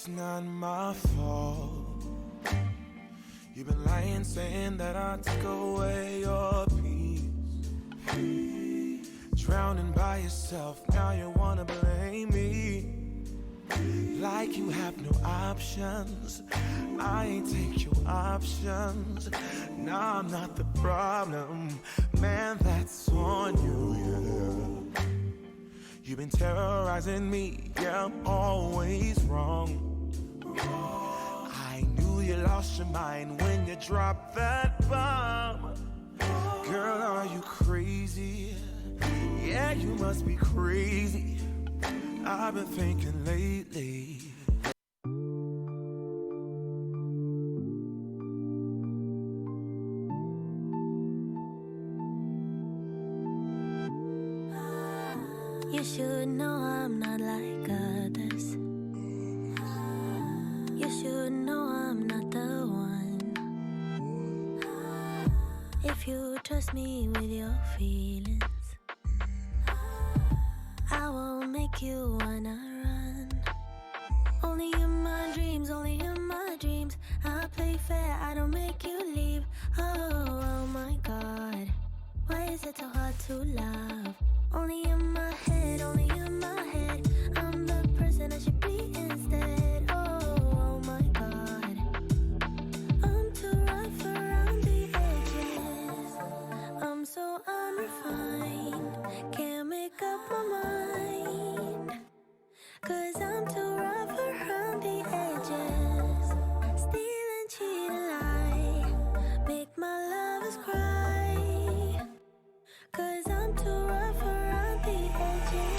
It's not my fault. You've been lying, saying that I took away your peace. Drowning by yourself, now you wanna blame me. Like you have no options. I ain't take your options. Nah, I'm not the problem. Man, that's on you, yeah. You've been terrorizing me, yeah, I'm always wrong. I knew you lost your mind when you dropped that bomb. Girl, are you crazy? Yeah, you must be crazy. I've been thinking lately. You should know I'm not like others. You should know I'm not the one. If you trust me with your feelings, I won't make you wanna run. Only in my dreams, only in my dreams. I play fair, I don't make you leave. Oh my God, why is it so hard to love? Only in my head, only in my head. I'm the person I should be instead. Oh my God, I'm too rough around the edges. I'm so unrefined, can't make up my mind. 'Cause I'm too rough around the edges. Steal and cheat and lie, make my lovers cry. 'Cause I'm too rough around the edges.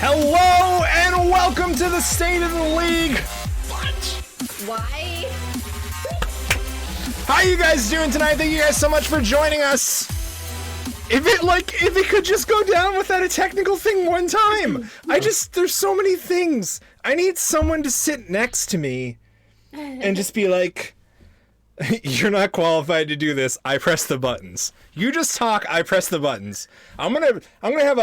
Hello and welcome to the State of the League. Why? How you guys doing tonight? Thank you guys so much for joining us. If it could just go down without a technical thing one time. There's so many things. I need someone to sit next to me and just be like, you're not qualified to do this. I press the buttons. You just talk. I press the buttons. I'm gonna have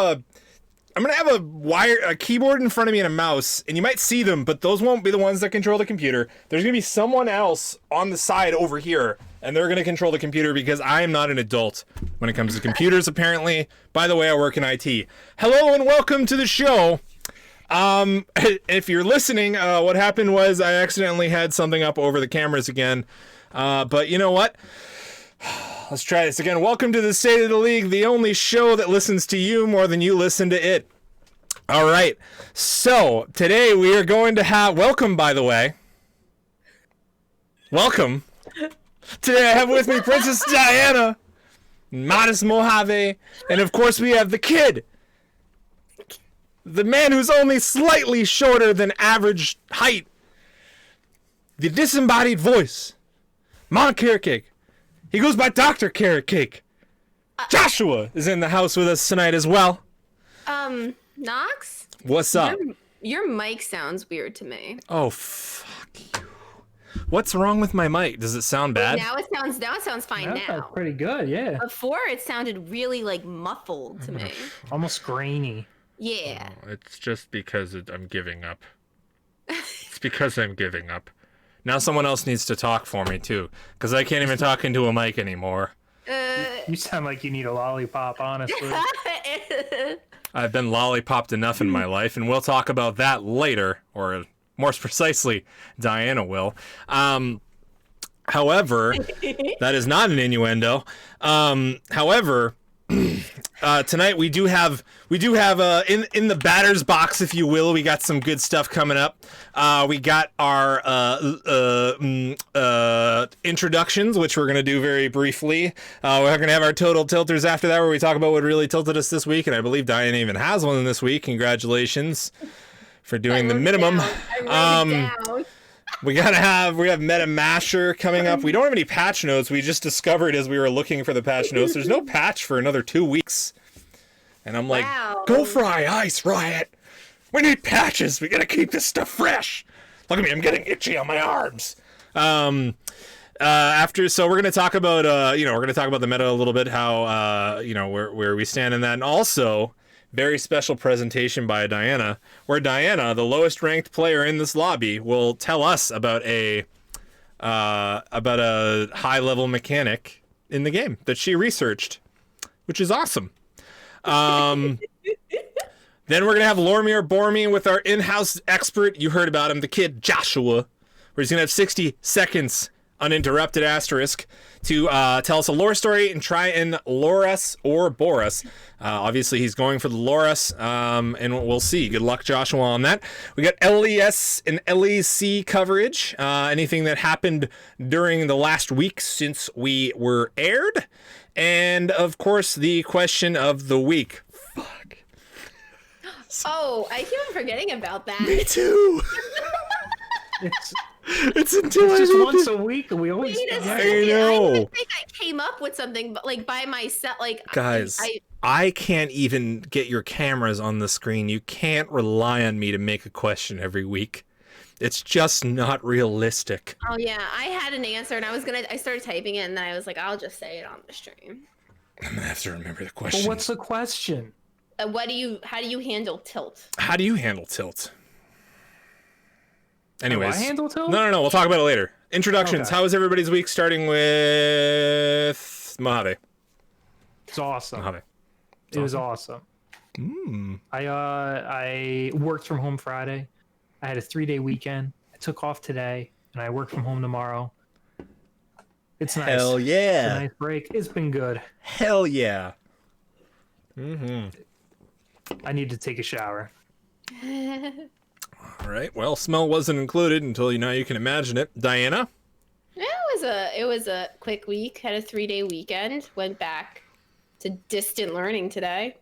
a keyboard in front of me and a mouse, and you might see them, but those won't be the ones that control the computer. There's gonna be someone else on the side over here, and they're gonna control the computer because I am not an adult when it comes to computers, apparently. By the way, I work in IT. Hello and welcome to the show. If you're listening, what happened was I accidentally had something up over the cameras again. But you know what? Let's try this again. Welcome to the State of the League, the only show that listens to you more than you listen to it. All right. So today we are going to have, welcome, by the way. Welcome. Today I have with me Princess Diana, Modest Mojave, and of course we have the kid. The man who's only slightly shorter than average height. The disembodied voice. Mon Carrot Cake. He goes by Dr. Carrot Cake. Joshua is in the house with us tonight as well. Knox? What's up? Your mic sounds weird to me. Oh, fuck you. What's wrong with my mic? Does it sound bad? Now it sounds fine That sounds now. pretty good, yeah. Before it sounded really like muffled to me. Almost grainy. Yeah. Oh, it's just because I'm giving up. It's because I'm giving up. Now someone else needs to talk for me, too. Because I can't even talk into a mic anymore. You sound like you need a lollipop, honestly. I've been lollipopped enough in my life, and we'll talk about that later. Or more precisely, Diana will. However, that is not an innuendo. However... tonight we do have in the batter's box, if you will, we got some good stuff coming up. We got our introductions, which we're gonna do very briefly. We're gonna have our total tilters after that, where we talk about what really tilted us this week, and I believe Diana even has one this week. Congratulations for doing the minimum. We have Meta Masher coming up. We don't have any patch notes. We just discovered as we were looking for the patch notes, there's no patch for another 2 weeks. And I'm like, Go fry ice, Riot. We need patches. We gotta keep this stuff fresh. Look at me, I'm getting itchy on my arms. So we're gonna talk about the meta a little bit, how where we stand in that, and also very special presentation by Diana, where Diana, the lowest ranked player in this lobby, will tell us about a high level mechanic in the game that she researched, which is awesome. Then we're gonna have Lormir Bormy with our in-house expert. You heard about him, the kid Joshua, where he's gonna have 60 seconds uninterrupted asterisk to tell us a lore story and try and lore us or bore us. Obviously, he's going for the lore us, and we'll see. Good luck, Joshua, on that. We got LES and LEC coverage. Anything that happened during the last week since we were aired. And, of course, the question of the week. Fuck. Oh, I keep on forgetting about that. Me too. It's just once a week, and we always. Wait a I second. know. I didn't think I came up with something, but like by myself, like Guys, I can't even get your cameras on the screen. You can't rely on me to make a question every week. It's just not realistic. Oh yeah, I had an answer, and I started typing it, and then I was like, I'll just say it on the stream. I'm gonna have to remember the question. Well, what's the question? How do you handle tilt? How do you handle tilt? Anyways, How do I handle tilt? No. We'll talk about it later. Introductions. Okay. How was everybody's week? Starting with Mojave. It's awesome. Mojave. It was awesome. I worked from home Friday. I had a 3-day weekend. I took off today, and I work from home tomorrow. It's nice. Hell It's yeah. a nice break. It's been good. Hell yeah. I need to take a shower. All right. Well, smell wasn't included until now you can imagine it. Diana? It was a quick week. Had a 3-day weekend. Went back to distant learning today,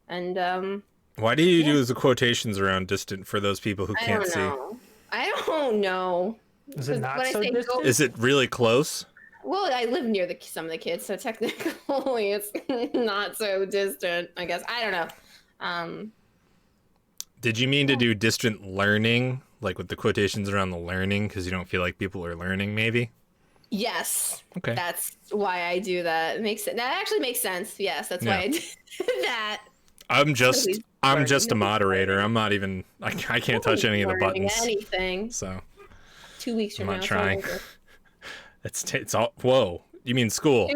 and Why do you do the quotations around distant for those people who I can't don't see? know. I don't know. Is it not When I so say distant? Is it really close? Well, I live near some of the kids, so technically it's not so distant, I guess. I don't know. Did you mean to do distant learning, like with the quotations around the learning, because you don't feel like people are learning, maybe? Yes. Okay. That's why I do that. It makes it. That actually makes sense. Yes, that's why I did that. I'm just a Nobody's moderator. learning. I'm not even. I can't touch any of the Learning buttons. Anything. So 2 weeks I'm from not now. it's all trying. over. It's all. Whoa. You mean school?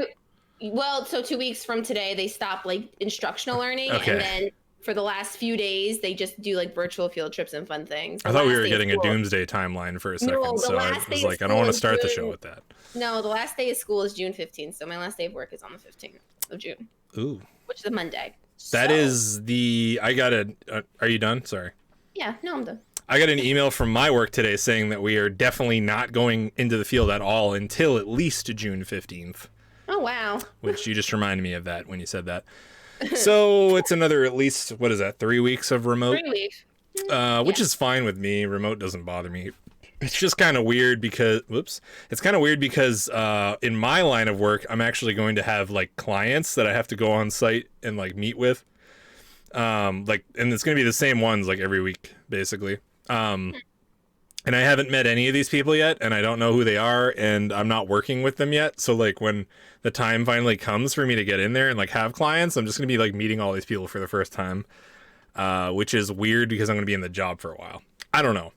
Well, so 2 weeks from today, they stop like instructional learning, Okay. and then for the last few days, they just do like virtual field trips and fun things. I thought we were getting a doomsday timeline for a second, No, the so I last was day of like, I don't want to school start is the June. show with that. No, the last day of school is June 15th, so my last day of work is on the 15th of June, Ooh. which is a Monday. That So- is the. I got a. Are you done? Sorry. Yeah, no, I'm done. I got an email from my work today saying that we are definitely not going into the field at all until at least June 15th, Oh, wow. which you just reminded me of that when you said that. So it's another at least, what is that, 3 weeks of remote? 3 weeks. Which is fine with me. Remote doesn't bother me. It's just kind of weird because, it's kind of weird because in my line of work, I'm actually going to have like clients that I have to go on site and like meet with. And it's going to be the same ones like every week, basically. And I haven't met any of these people yet, and I don't know who they are, and I'm not working with them yet. So like when the time finally comes for me to get in there and like have clients, I'm just going to be like meeting all these people for the first time, which is weird because I'm going to be in the job for a while. I don't know.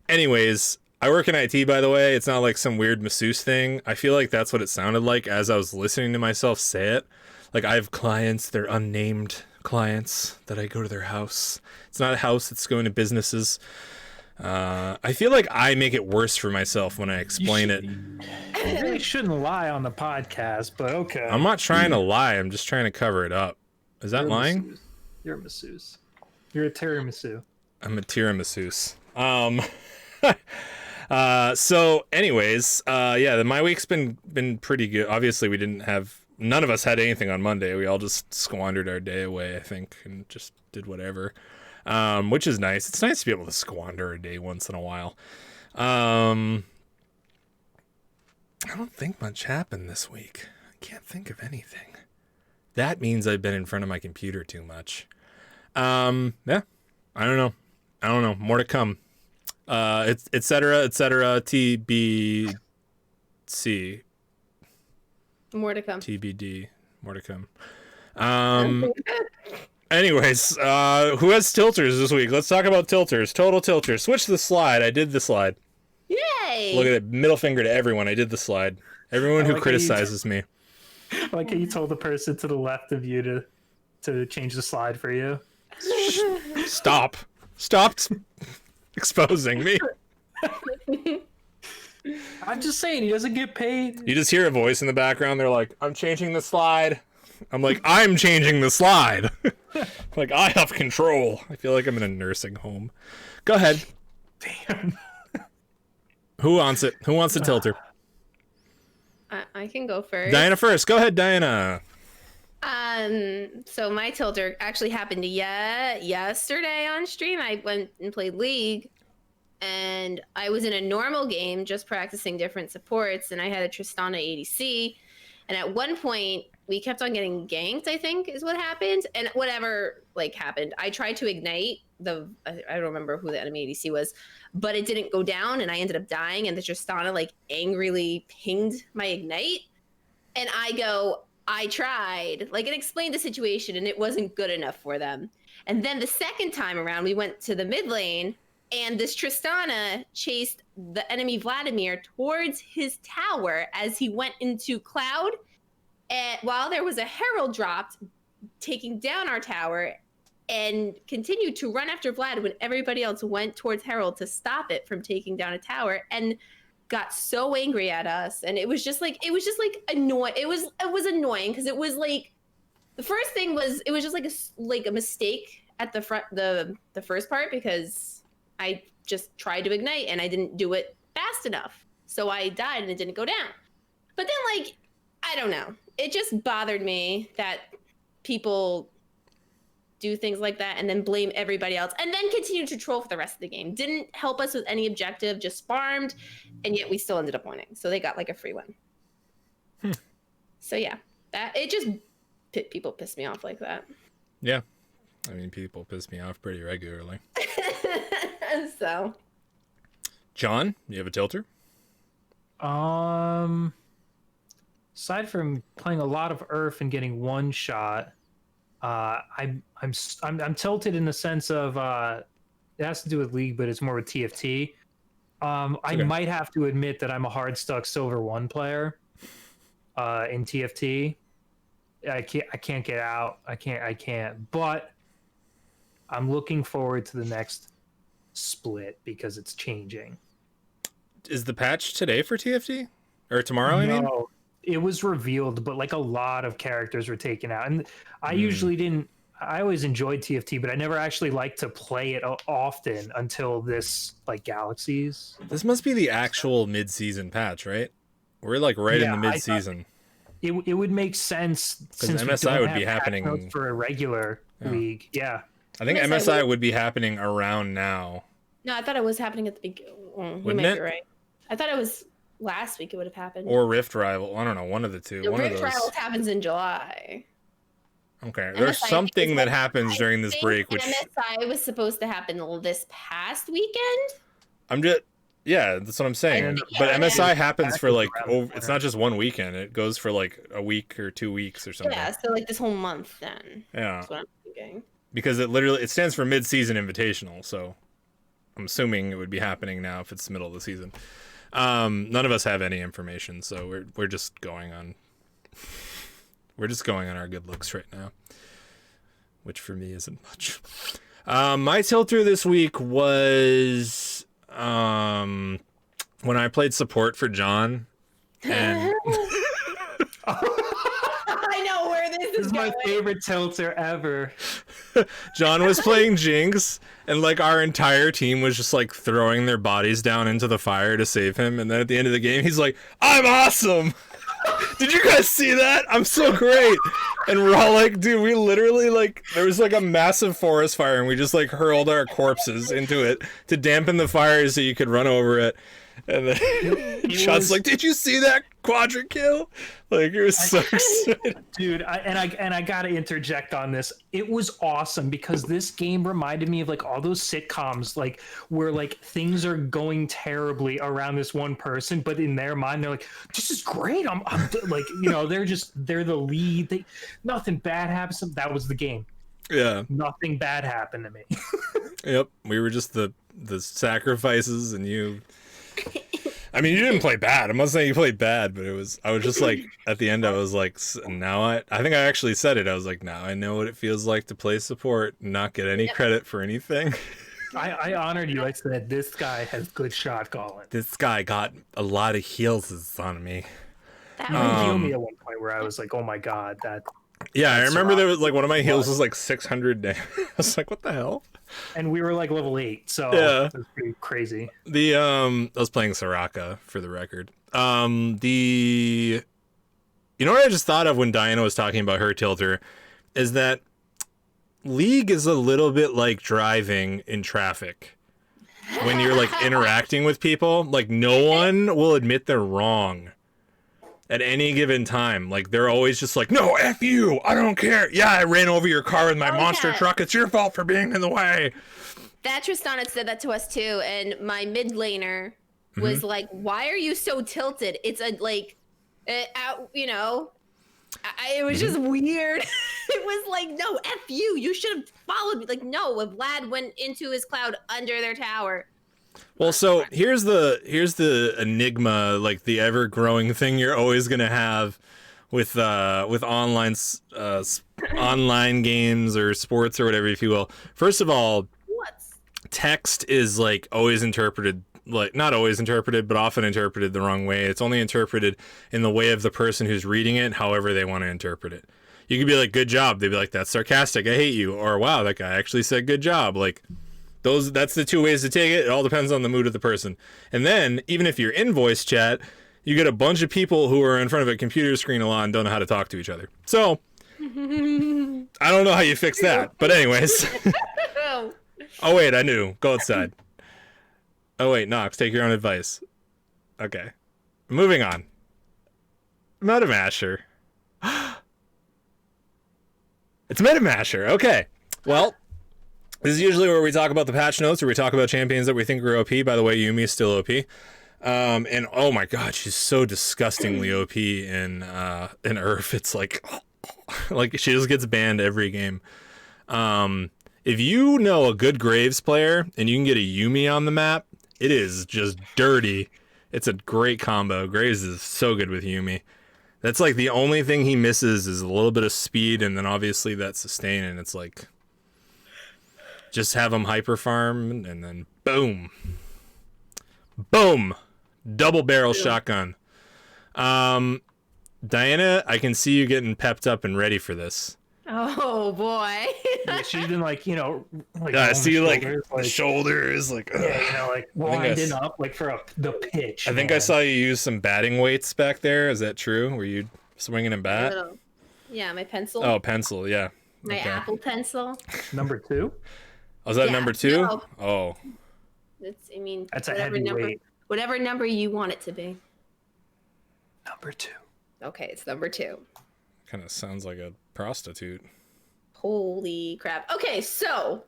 Anyways, I work in IT, by the way. It's not like some weird masseuse thing. I feel like that's what it sounded like as I was listening to myself say it. Like I have clients, they're unnamed clients that I go to their house. It's not a house, it's going to businesses. I feel like I make it worse for myself when I explain it. You really shouldn't lie on the podcast, but okay. I'm not trying to lie. I'm just trying to cover it up. Is that You're a lying? masseuse. You're a masseuse. You're a tiramisu. I'm a tiramisu. So anyways, yeah, my week's been pretty good. Obviously, none of us had anything on Monday. We all just squandered our day away, I think, and just did whatever. Which is nice. It's nice to be able to squander a day once in a while. I don't think much happened this week. I can't think of anything. That means I've been in front of my computer too much. Yeah, I don't know. More to come. Et cetera, TBC. More to come. TBD. More to come. Anyways, who has tilters this week? Let's talk about tilters. Total tilters. Switch the slide. I did the slide. Yay! Look at it. Middle finger to everyone. I did the slide. Everyone who like how you- criticizes me. Like how you told the person to the left of you to change the slide for you. Stop exposing me. I'm just saying, he doesn't get paid. You just hear a voice in the background. They're like, I'm changing the slide. I'm like, I'm changing the slide. Like, I have control. I feel like I'm in a nursing home. Go ahead. Damn. Who wants it? Who wants a tilter? I can go first. Diana first. Go ahead, Diana. So my tilter actually happened yesterday on stream. I went and played League, and I was in a normal game just practicing different supports, and I had a Tristana ADC, and at one point we kept on getting ganked, I think is what happened, and whatever like happened, I tried to ignite I don't remember who the enemy ADC was, but it didn't go down, and I ended up dying, and the Tristana like angrily pinged my ignite, and I tried, like, it explained the situation, and it wasn't good enough for them. And then the second time around, we went to the mid lane, and this Tristana chased the enemy Vladimir towards his tower as he went into Cloud. And while there was a Herald dropped, taking down our tower, and continued to run after Vlad when everybody else went towards Herald to stop it from taking down a tower, and got so angry at us. And it was just like annoying. It was annoying because it was like, the first thing was, it was just like a mistake at the front, the first part, because I just tried to ignite and I didn't do it fast enough, so I died and it didn't go down. But then, like, I don't know, it just bothered me that people do things like that and then blame everybody else and then continue to troll for the rest of the game. Didn't help us with any objective, just farmed, and yet we still ended up winning. So they got like a free win. So yeah, that it just people piss me off like that. Yeah. I mean, people piss me off pretty regularly. So John, you have a tilter? Aside from playing a lot of Earth and getting one shot, I'm tilted in the sense of it has to do with League, but it's more with TFT. I might have to admit that I'm a hard stuck Silver 1 player in TFT. I can't get out. I can't. But I'm looking forward to the next split because it's changing. Is the patch today for TFT? Or tomorrow, I mean? No, it was revealed, but like a lot of characters were taken out. And I usually didn't, I always enjoyed TFT, but I never actually liked to play it often until this, like, Galaxies. This must be the actual mid-season patch, right? We're like right in the mid-season. It would make sense since MSI would be have happening patch notes for a regular league. Yeah. I think MSI would be happening around now. no, I thought it was happening at the beginning. You Wouldn't might it? be right. I thought it was last week it would have happened. Or Rift Rival. I don't know, one of the two. the One Rift of those. Rivals happens in July. Okay, there's MSI something is that like- happens during this I break, think which MSI was supposed to happen this past weekend. I'm just, yeah, that's what I'm saying. And- But Yeah, MSI happens for like, around the it's corner. not just one weekend. It goes for like a week or 2 weeks or something. Yeah, so like this whole month then. Yeah, That's what I'm thinking. because it stands for mid-season invitational. So I'm assuming it would be happening now if it's the middle of the season. None of us have any information, so we're just going on. We're just going on our good looks right now, which for me isn't much. My tilter this week was when I played support for John, and I know where this This is is my going. favorite tilter ever. John was playing Jinx, and like our entire team was just like throwing their bodies down into the fire to save him. And then at the end of the game, he's like, "I'm awesome." Did you guys see that? I'm so great. And we're all like, dude, we literally like, there was like a massive forest fire and we just like hurled our corpses into it to dampen the fire so you could run over it. And then Sean's like, did you see that quadrant kill? Like, it was so exciting. Dude, I gotta interject on this. It was awesome because this game reminded me of like all those sitcoms, like where like things are going terribly around this one person, but in their mind they're like, "This is great." I'm like, you know, they're the lead. Nothing bad happens to them. That was the game. Yeah. Nothing bad happened to me. Yep. We were just the sacrifices, and you. I mean, you didn't play bad. I'm not saying you played bad, but I was just like, at the end, I was like, now I think I actually said it. I was like, now I know what it feels like to play support and not get any credit for anything. I honored you. I said, this guy has good shot calling. This guy got a lot of heals on me. That You was healed me at one point where I was like, oh my God, that. Yeah, I That's remember right. there was like one of my heals was like 600 damage. I was like, what the hell? And we were like level 8, so Yeah. it was pretty crazy. I was playing Soraka for the record. You know what I just thought of when Diana was talking about her tilter is that League is a little bit like driving in traffic. When you're like interacting with people, like no one will admit they're wrong at any given time. Like they're always just like, no, F you, I don't care. Yeah, I ran over your car with my monster yeah. truck. It's your fault for being in the way. that Tristana said that to us too, and my mid laner was like, "Why are you so tilted?" It's a like, you know, it was just weird. It was like, "No, f you. You should have followed me." Like, no, Vlad went into his cloud under their tower. Well, so here's the enigma, like the ever growing thing you're always gonna have with online online games or sports or whatever, if you will. First of all, What? text is like always interpreted, like not always interpreted, but often interpreted the wrong way. It's only interpreted in the way of the person who's reading it, however they want to interpret it. You could be like, "Good job." They'd be like, "That's sarcastic. I hate you." Or, "Wow, that guy actually said good job." Like. That's the two ways to take it. It all depends on the mood of the person. And then, even if you're in voice chat, you get a bunch of people who are in front of a computer screen a lot and don't know how to talk to each other. So, I don't know how you fix that, but anyways. Oh wait, I knew. Go outside. Oh wait, Nox, take your own advice. Okay. Moving on. Metamasher. It's Metamasher. Okay. Well, this is usually where we talk about the patch notes, or we talk about champions that we think are OP. By the way, Yumi is still OP. And oh my god, she's so disgustingly OP in Earth. It's like she just gets banned every game. If you know a good Graves player and you can get a Yumi on the map, it is just dirty. It's a great combo. Graves is so good with Yumi. That's like the only thing he misses is a little bit of speed, and then obviously that sustain, and it's like just have him hyper farm, and then boom. Boom. Double barrel shotgun. Diana, I can see you getting pepped up and ready for this. Oh boy. Yeah, she's been like, like I on see the like shoulders, like yeah, like winding up like for the pitch. I think I saw you use some batting weights back there. Is that true? Were you swinging a bat? Yeah, my pencil. Oh, pencil, yeah. My Apple Pencil. Number 2. Was that Yeah, number 2? no. Oh. That's a whatever number, heavyweight. whatever number you want it to be. Number 2. Okay, it's number 2. Kind of sounds like a prostitute. Holy crap. Okay, so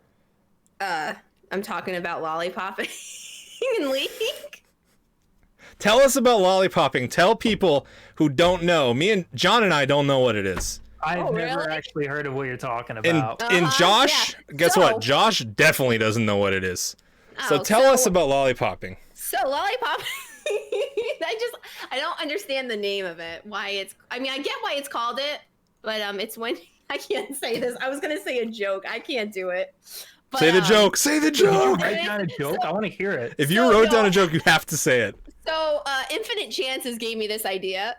I'm talking about Lollipopping in League. Tell us about Lollipopping. Tell people who don't know. Me and John and I don't know what it is. I've never really? actually heard of what you're talking And about. Josh, yeah. guess So- what? Josh definitely doesn't know what it is. So Oh, tell us about Lollipopping. So Lollipopping, I don't understand the name of it. I get why it's called it, but it's when I can't say this. I was gonna say a joke. I can't do it. But, Say the joke. Say the Did you joke. write down a joke? I want to hear it. If you So, wrote down no. a joke, you have to say it. So Infinite Chances gave me this idea.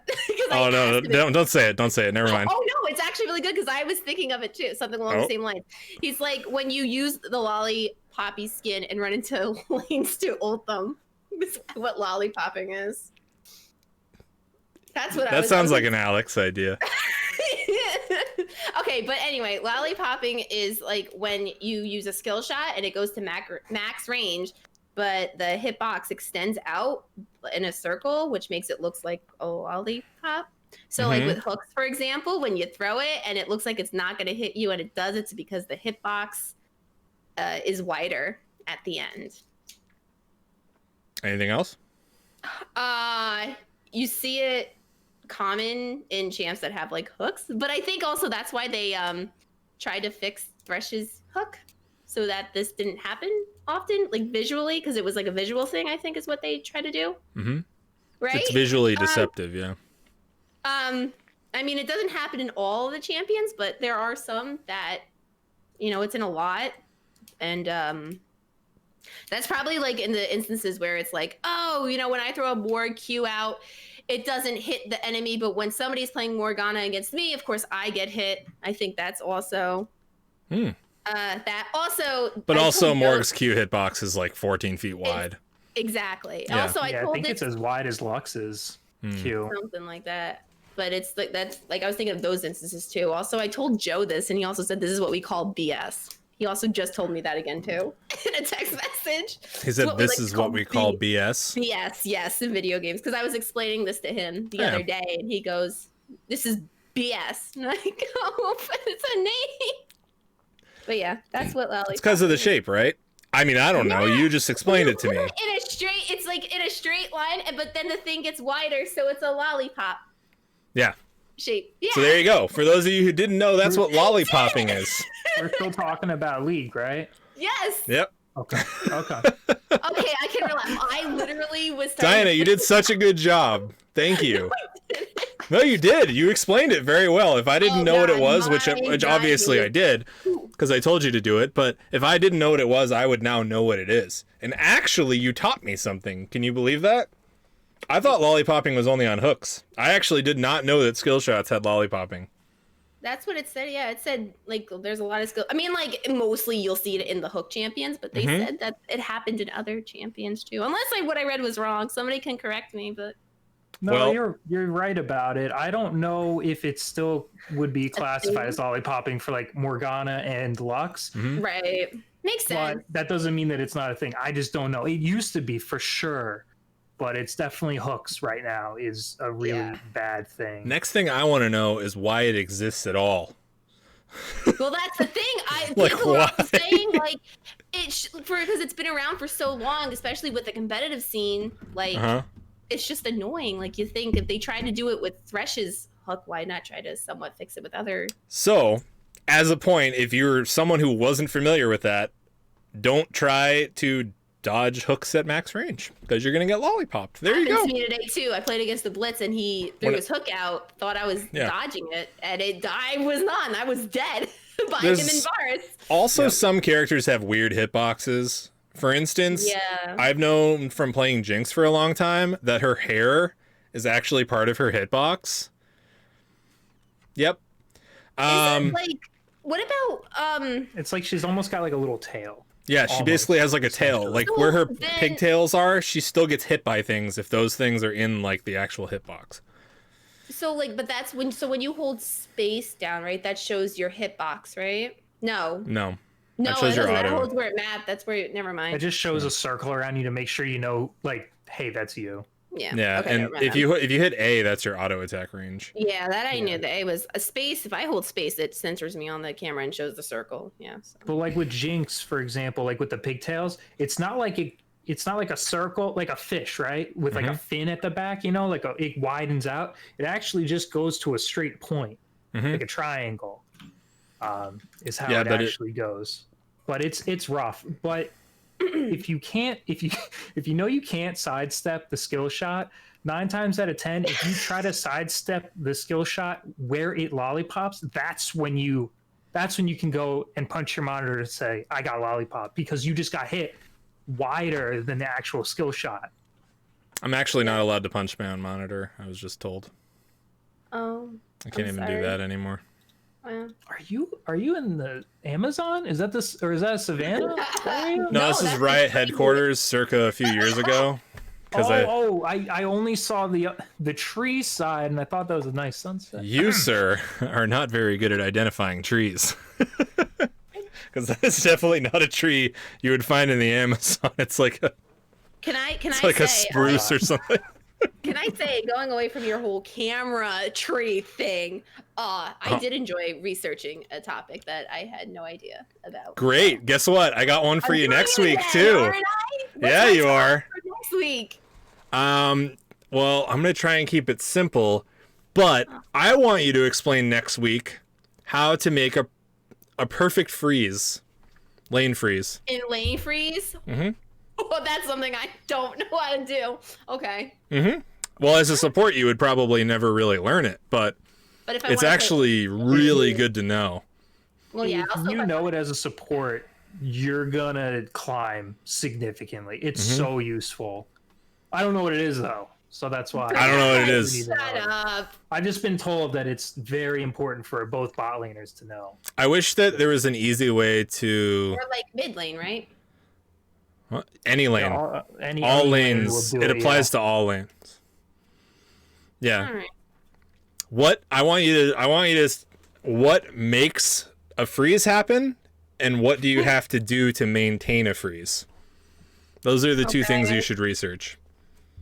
Oh no, don't say it. Don't say it. Never mind. Oh no, it's actually really good because I was thinking of it too. Something along the same lines. He's like, when you use the Lollipoppy skin and run into lanes to ult them. That's what Lollipopping is. That's what That sounds like an Alex idea. Okay, but anyway, Lollipopping is like when you use a skill shot and it goes to max range, but the hitbox extends out in a circle, which makes it looks like a lollipop. So like with hooks, for example, when you throw it and it looks like it's not going to hit you and it does, it's because the hitbox is wider at the end. Anything else? You see it common in champs that have like hooks, but I think also that's why they tried to fix Thresh's hook so that this didn't happen often, like visually, because it was like a visual thing. I think is what they try to do. Mm-hmm. Right? It's visually deceptive, yeah. I mean, it doesn't happen in all of the champions, but there are some that, it's in a lot, and that's probably like in the instances where it's like, oh, when I throw a ward Q out, it doesn't hit the enemy, but when somebody's playing Morgana against me, of course I get hit. I think that's also that also. But I also told Morg's Q hitbox is like 14 feet wide. Exactly. Yeah. Also, I told think it's as wide as Lux's Q. something like that. But it's like that's like I was thinking of those instances too. Also, I told Joe this, and he also said this is what we call BS. He also just told me that again too in a text message. He said this is what we call BS. BS, yes, in video games. Because I was explaining this to him the other day, and he goes, "This is BS." And I go, "But it's a name." But yeah, that's what Lollipop. It's because of the shape, right? I mean, I don't know. You just explained it to me. It's like in a straight line, but then the thing gets wider, so it's a lollipop Yeah. shape. Yeah. So there you go. For those of you who didn't know, that's what lollipopping is. We're still talking about League, right? Yes. Yep. Okay. Okay. Okay, I can relax. I literally was. Diana, you did such a good job. Thank you. No, you did. You explained it very well. If I didn't know what it was, which obviously I did, because I told you to do it, but if I didn't know what it was, I would now know what it is. And actually, you taught me something. Can you believe that? I thought lollipopping was only on hooks. I actually did not know that skill shots had lollipopping. That's what it said. Yeah, it said like there's a lot of skill. I mean, like mostly you'll see it in the hook champions, but they said that it happened in other champions too. Unless what I read was wrong, somebody can correct me. But No, Well- you're right about it. I don't know if it still would be classified as lollipopping for like Morgana and Lux, Right. Makes but sense. that doesn't mean that it's not a thing. I just don't know. It used to be for sure, but it's definitely hooks right now is a really bad thing. Next thing I want to know is why it exists at all. Well, that's the thing. Like, People are why? saying like because it's been around for so long, especially with the competitive scene. Like, it's just annoying. Like, you think if they tried to do it with Thresh's hook, why not try to somewhat fix it with other? So, as a point, if you're someone who wasn't familiar with that, don't try to dodge hooks at max range because you're gonna get lollipopped. There you go. Happened to me today too. I played against the Blitz and he threw his hook out. Thought I was dodging it, and I was not. And I was dead by him in bars. Also, some characters have weird hitboxes. For instance, I've known from playing Jinx for a long time that her hair is actually part of her hitbox. Yep. Like, what about It's like she's almost got like a little tail. Yeah, she basically has like a tail. Like So where her then- pigtails are, she still gets hit by things if those things are in like the actual hitbox. So like, but that's when you hold space down, right? That shows your hitbox, right? No, No. no, That it shows your doesn't. That auto. holds where it mapped. That's where. Never It mind. just shows a circle around you to make sure you know, like, hey, that's you. Yeah. Yeah, Okay, and never mind if you hit A, that's your auto attack range. Yeah, that I knew. The A was a space. If I hold space, it censors me on the camera and shows the circle. Yeah. So. But like with Jinx, for example, like with the pigtails, it's not like it's not like a circle, like a fish, right? With like a fin at the back, you know, like it widens out. It actually just goes to a straight point, like a triangle. Is how it actually goes. But it's rough. But if you know you can't sidestep the skill shot, 9 times out of 10, if you try to sidestep the skill shot where it lollipops, that's when you can go and punch your monitor and say, I got lollipop, because you just got hit wider than the actual skill shot. I'm actually not allowed to punch my own monitor. I was just told. Oh. I can't even do that anymore. Well. Are you in the Amazon? Is that this, or is that Savannah? No, this is Riot headquarters circa a few years ago. I only saw the tree side, and I thought that was a nice sunset. You, sir, are not very good at identifying trees. Because that is definitely not a tree you would find in the Amazon. It's like a a spruce or something. Can I say, going away from your whole camera tree thing, I did enjoy researching a topic that I had no idea about. Great. Guess what? I got one for you next week Again, too. aren't I? What's Yeah, my you topic are. for next week. Well, I'm going to try and keep it simple, but I want you to explain next week how to make a perfect freeze, lane freeze. In lane freeze? Mm-hmm. Oh, that's something I don't know how to do. Okay. Mm-hmm. Well, as a support, you would probably never really learn it, but if it's actually really good to know. Well, yeah. If you know it as a support, you're gonna climb significantly. It's so useful. I don't know what it is though, so that's why I don't know what it is. Shut up. I've just been told that it's very important for both bot laners to know. I wish that there was an easy way to Or like mid lane, right? any lane, all lanes. It applies to all lanes. Yeah. All right. What makes a freeze happen, and what do you have to do to maintain a freeze? Those are the two things you should research.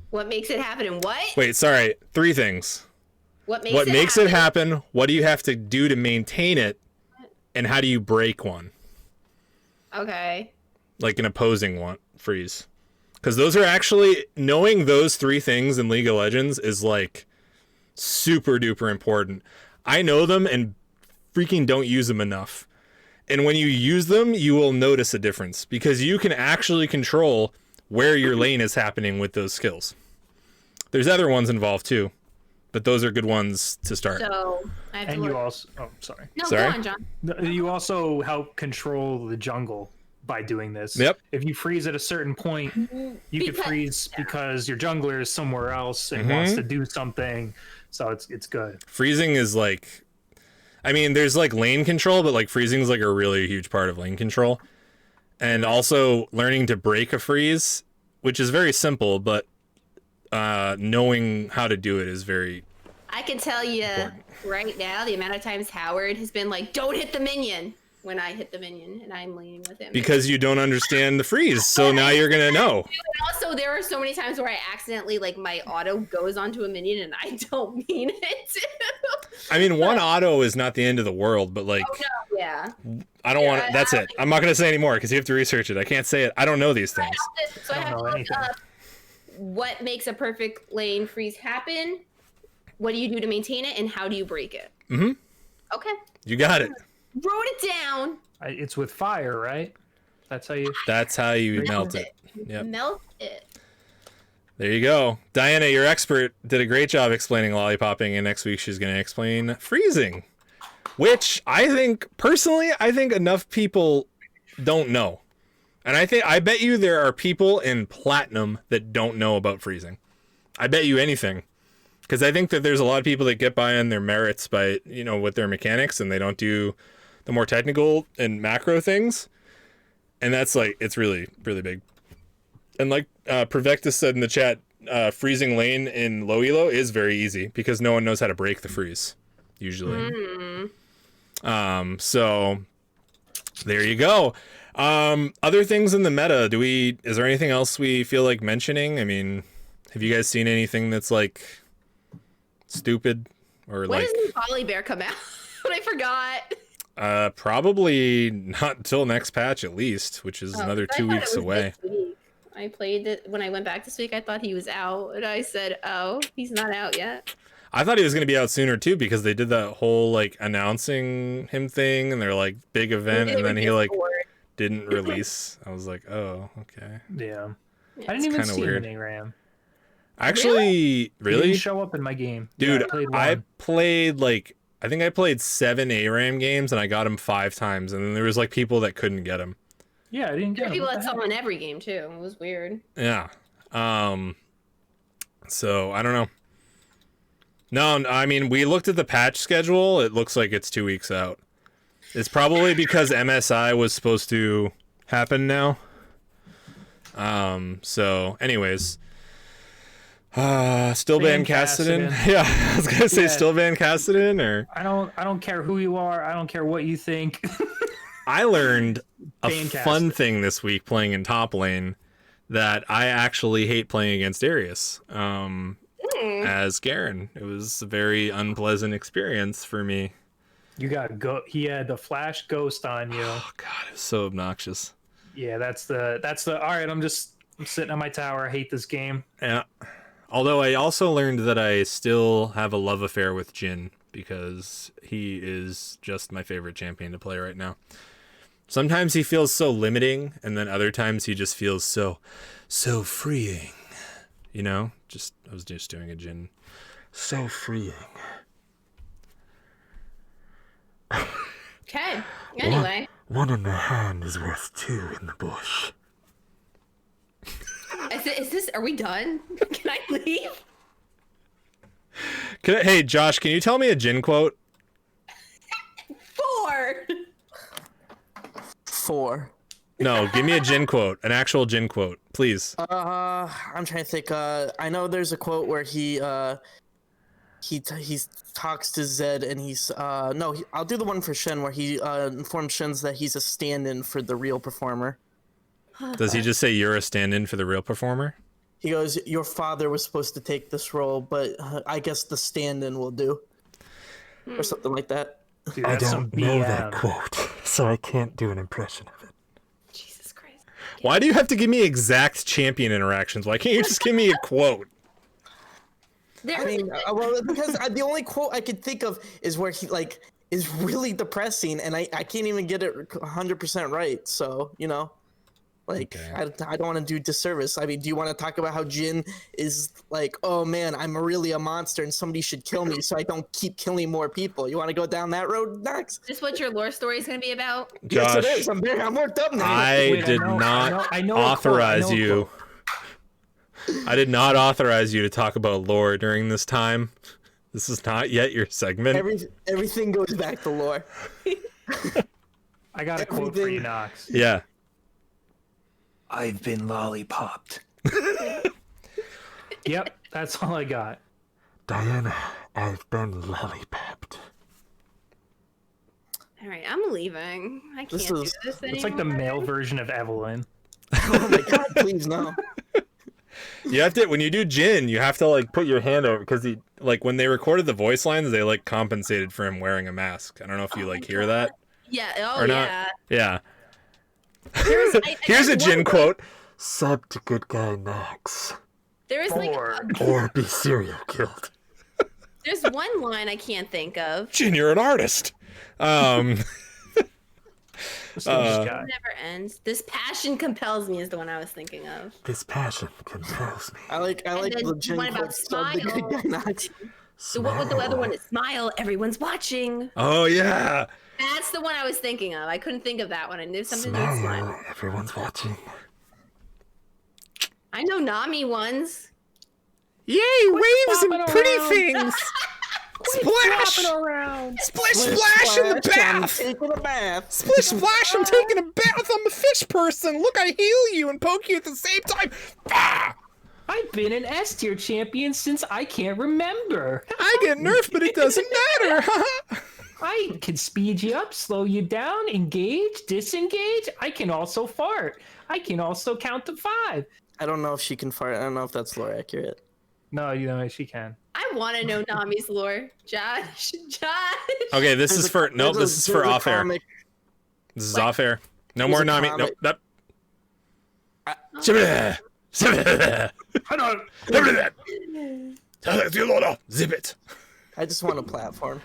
What makes it happen and what? Wait, sorry, 3 things. What makes it happen? What do you have to do to maintain it? And how do you break one? Okay. Like an opposing one freeze. Because those are actually, knowing those 3 things in League of Legends is like super duper important. I know them and freaking don't use them enough. And when you use them, you will notice a difference because you can actually control where your lane is happening with those skills. There's other ones involved too, but those are good ones to start. So I have to And look. you also, sorry. No, Sorry? go on, John. You also help control the jungle by doing this. Yep. If you freeze at a certain point, you can freeze because your jungler is somewhere else and wants to do something. So it's good. Freezing is like, I mean, there's like lane control, but like freezing is like a really huge part of lane control. And also learning to break a freeze, which is very simple, but knowing how to do it is very I can tell you important. right now the amount of times Howard has been like, "Don't hit the minion," when I hit the minion, and I'm leaning with him. Because you don't understand the freeze, so now you're gonna know. And also, there are so many times where I accidentally, like, my auto goes onto a minion, and I don't mean it to. I mean, one auto is not the end of the world, but like, Oh, no, yeah. I don't want. That's it. I'm not gonna say anymore because you have to research it. I can't say it. I don't know these things. So I have know to look anything. up what makes a perfect lane freeze happen. What do you do to maintain it, and how do you break it? Mhm. Okay, You got it. wrote it down. It's with fire, right? That's how you. That's how you melt it. Yep. Melt it. There you go. Diana, your expert, did a great job explaining lollipopping, and next week she's going to explain freezing, which I think, personally, I think enough people don't know. And I bet you there are people in Platinum that don't know about freezing. I bet you anything. Because I think that there's a lot of people that get by on their merits by, with their mechanics, and they don't do the more technical and macro things. And that's like, it's really, really big. And like Prevectus said in the chat, freezing lane in low elo is very easy because no one knows how to break the freeze, usually. So there you go. Other things in the meta, is there anything else we feel like mentioning? I mean, have you guys seen anything that's like stupid or When like does the Poly Bear come out? I forgot. probably not until next patch at least, which is another I 2 thought it weeks was away. this week. I played it when I went back this week. I thought he was out, and I said, "Oh, he's not out yet." I thought he was going to be out sooner too because they did that whole like announcing him thing and they're like big event, Maybe and they then were he just like bored. didn't release. I was like, oh, okay. Yeah. Yeah. I didn't even kinda see weird. him in ARAM. Actually, He really? didn't show up in my game. Dude, Yeah, I played I one. played like I think I played 7 ARAM games and I got him 5 times, and then there was like people that couldn't get him. Yeah, I didn't There get are him. people What that the saw heck? him in every game too. It was weird. Yeah. So I don't know. No, I mean, we looked at the patch schedule. It looks like it's 2 weeks out. It's probably because MSI was supposed to happen now. So anyways, still ban Ban Kassadin. Kassadin. Yeah, I was gonna say Yeah. still ban Kassadin, or I don't care who you are. I don't care what you think. I learned a Ban fun Kassadin. thing this week playing in top lane that I actually hate playing against Darius. As Garen, it was a very unpleasant experience for me. You got He had the flash ghost on you. Oh god, it was so obnoxious. Yeah, that's the. All right, I'm sitting on my tower. I hate this game. Yeah. Although I also learned that I still have a love affair with Jhin because he is just my favorite champion to play right now. Sometimes he feels so limiting, and then other times he just feels so freeing. I was just doing a Jhin. So freeing. Okay. Anyway, One in the hand is worth 2 in the bush. is this? Are we done? Can I leave? Hey, Josh, can you tell me a Jhin quote? 4. 4. No, give me a Jhin quote, an actual Jhin quote, please. I'm trying to think. I know there's a quote where he talks to Zed and I'll do the one for Shen where he informs Shen's that he's a stand-in for the real performer. Does he just say you're a stand-in for the real performer? He goes, "Your father was supposed to take this role, but I guess the stand-in will do," or something like that. Dude, that's some BM. quote, so I can't do an impression of it. Jesus Christ. Why do you have to give me exact champion interactions? Why can't you just give me a quote? I mean, because the only quote I could think of is where he is really depressing, and I can't even get it 100% right. So Okay. I don't want to do disservice. I mean, do you want to talk about how Jhin is like, oh man, I'm really a monster and somebody should kill me so I don't keep killing more people? You want to go down that road next? Is this what your lore story is going to be about? Yes, it Josh, is. I'm worked up now. I Wait, did I know not a quote, I know a authorize you. quote. I did not authorize you to talk about lore during this time. This is not yet your segment. Everything goes back to lore. I got a quote for you, Everything- Nox. Yeah. I've been lollipopped. Yep, that's all I got. Diana, I've been lollipopped. All right, I'm leaving. I can't do is- this anymore. It's like the male version of Evelyn. Oh my god, please no. You have to, when you do Jin, you have to like put your hand over, because he, like, when they recorded the voice lines, they like compensated for him wearing a mask. I don't know if you like hear that Yeah. Oh or not. yeah. Yeah. Here's Here's a Jin quote. Sub to good guy Max. There is like Or be serial killed. there's one line I can't think of. Jin, you're an artist. This guy. It never ends. This passion compels me is the one I was thinking of. This passion compels me. I like then the Jin one about quote, sub the good guy Max. The one with the other one is smile. Everyone's watching. Oh yeah. That's the one I was thinking of. I couldn't think of that one. I knew something with smile. Everyone's watching. I know Nami ones. Yay, waves and flopping pretty around. things. Splash! Around. Splish splash in the I'm bath! taking a bath. Splish splash, I'm taking a bath, I'm a fish person! Look, I heal you and poke you at the same time! Ah! I've been an S tier champion since I can't remember. I get nerfed, but it doesn't matter! I can speed you up, slow you down, engage, disengage. I can also fart. I can also count to 5. I don't know if she can fart. I don't know if that's lore accurate. No, you know she can. I want to know Nami's lore. Josh. Okay, this is for, nope, this is for off air. comic- This is off air. No There's more a Nami, comic- nope, nope. Zip it. I just want a platform.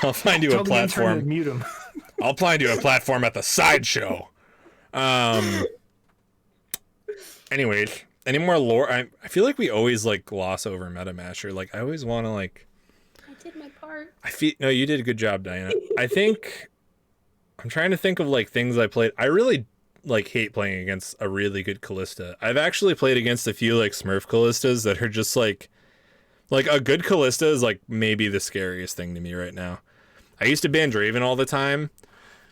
I'll find you a Tell the intern to platform. mute him. I'll find you a platform at the sideshow. Anyways, any more lore? I feel like we always like gloss over MetaMasher. Like I always want to like. I did my part. No, you did a good job, Diana. I think I'm trying to think of like things I played. I really like hate playing against a really good Callista. I've actually played against a few like Smurf Callistas that are just like a good Callista is like maybe the scariest thing to me right now. I used to ban Draven all the time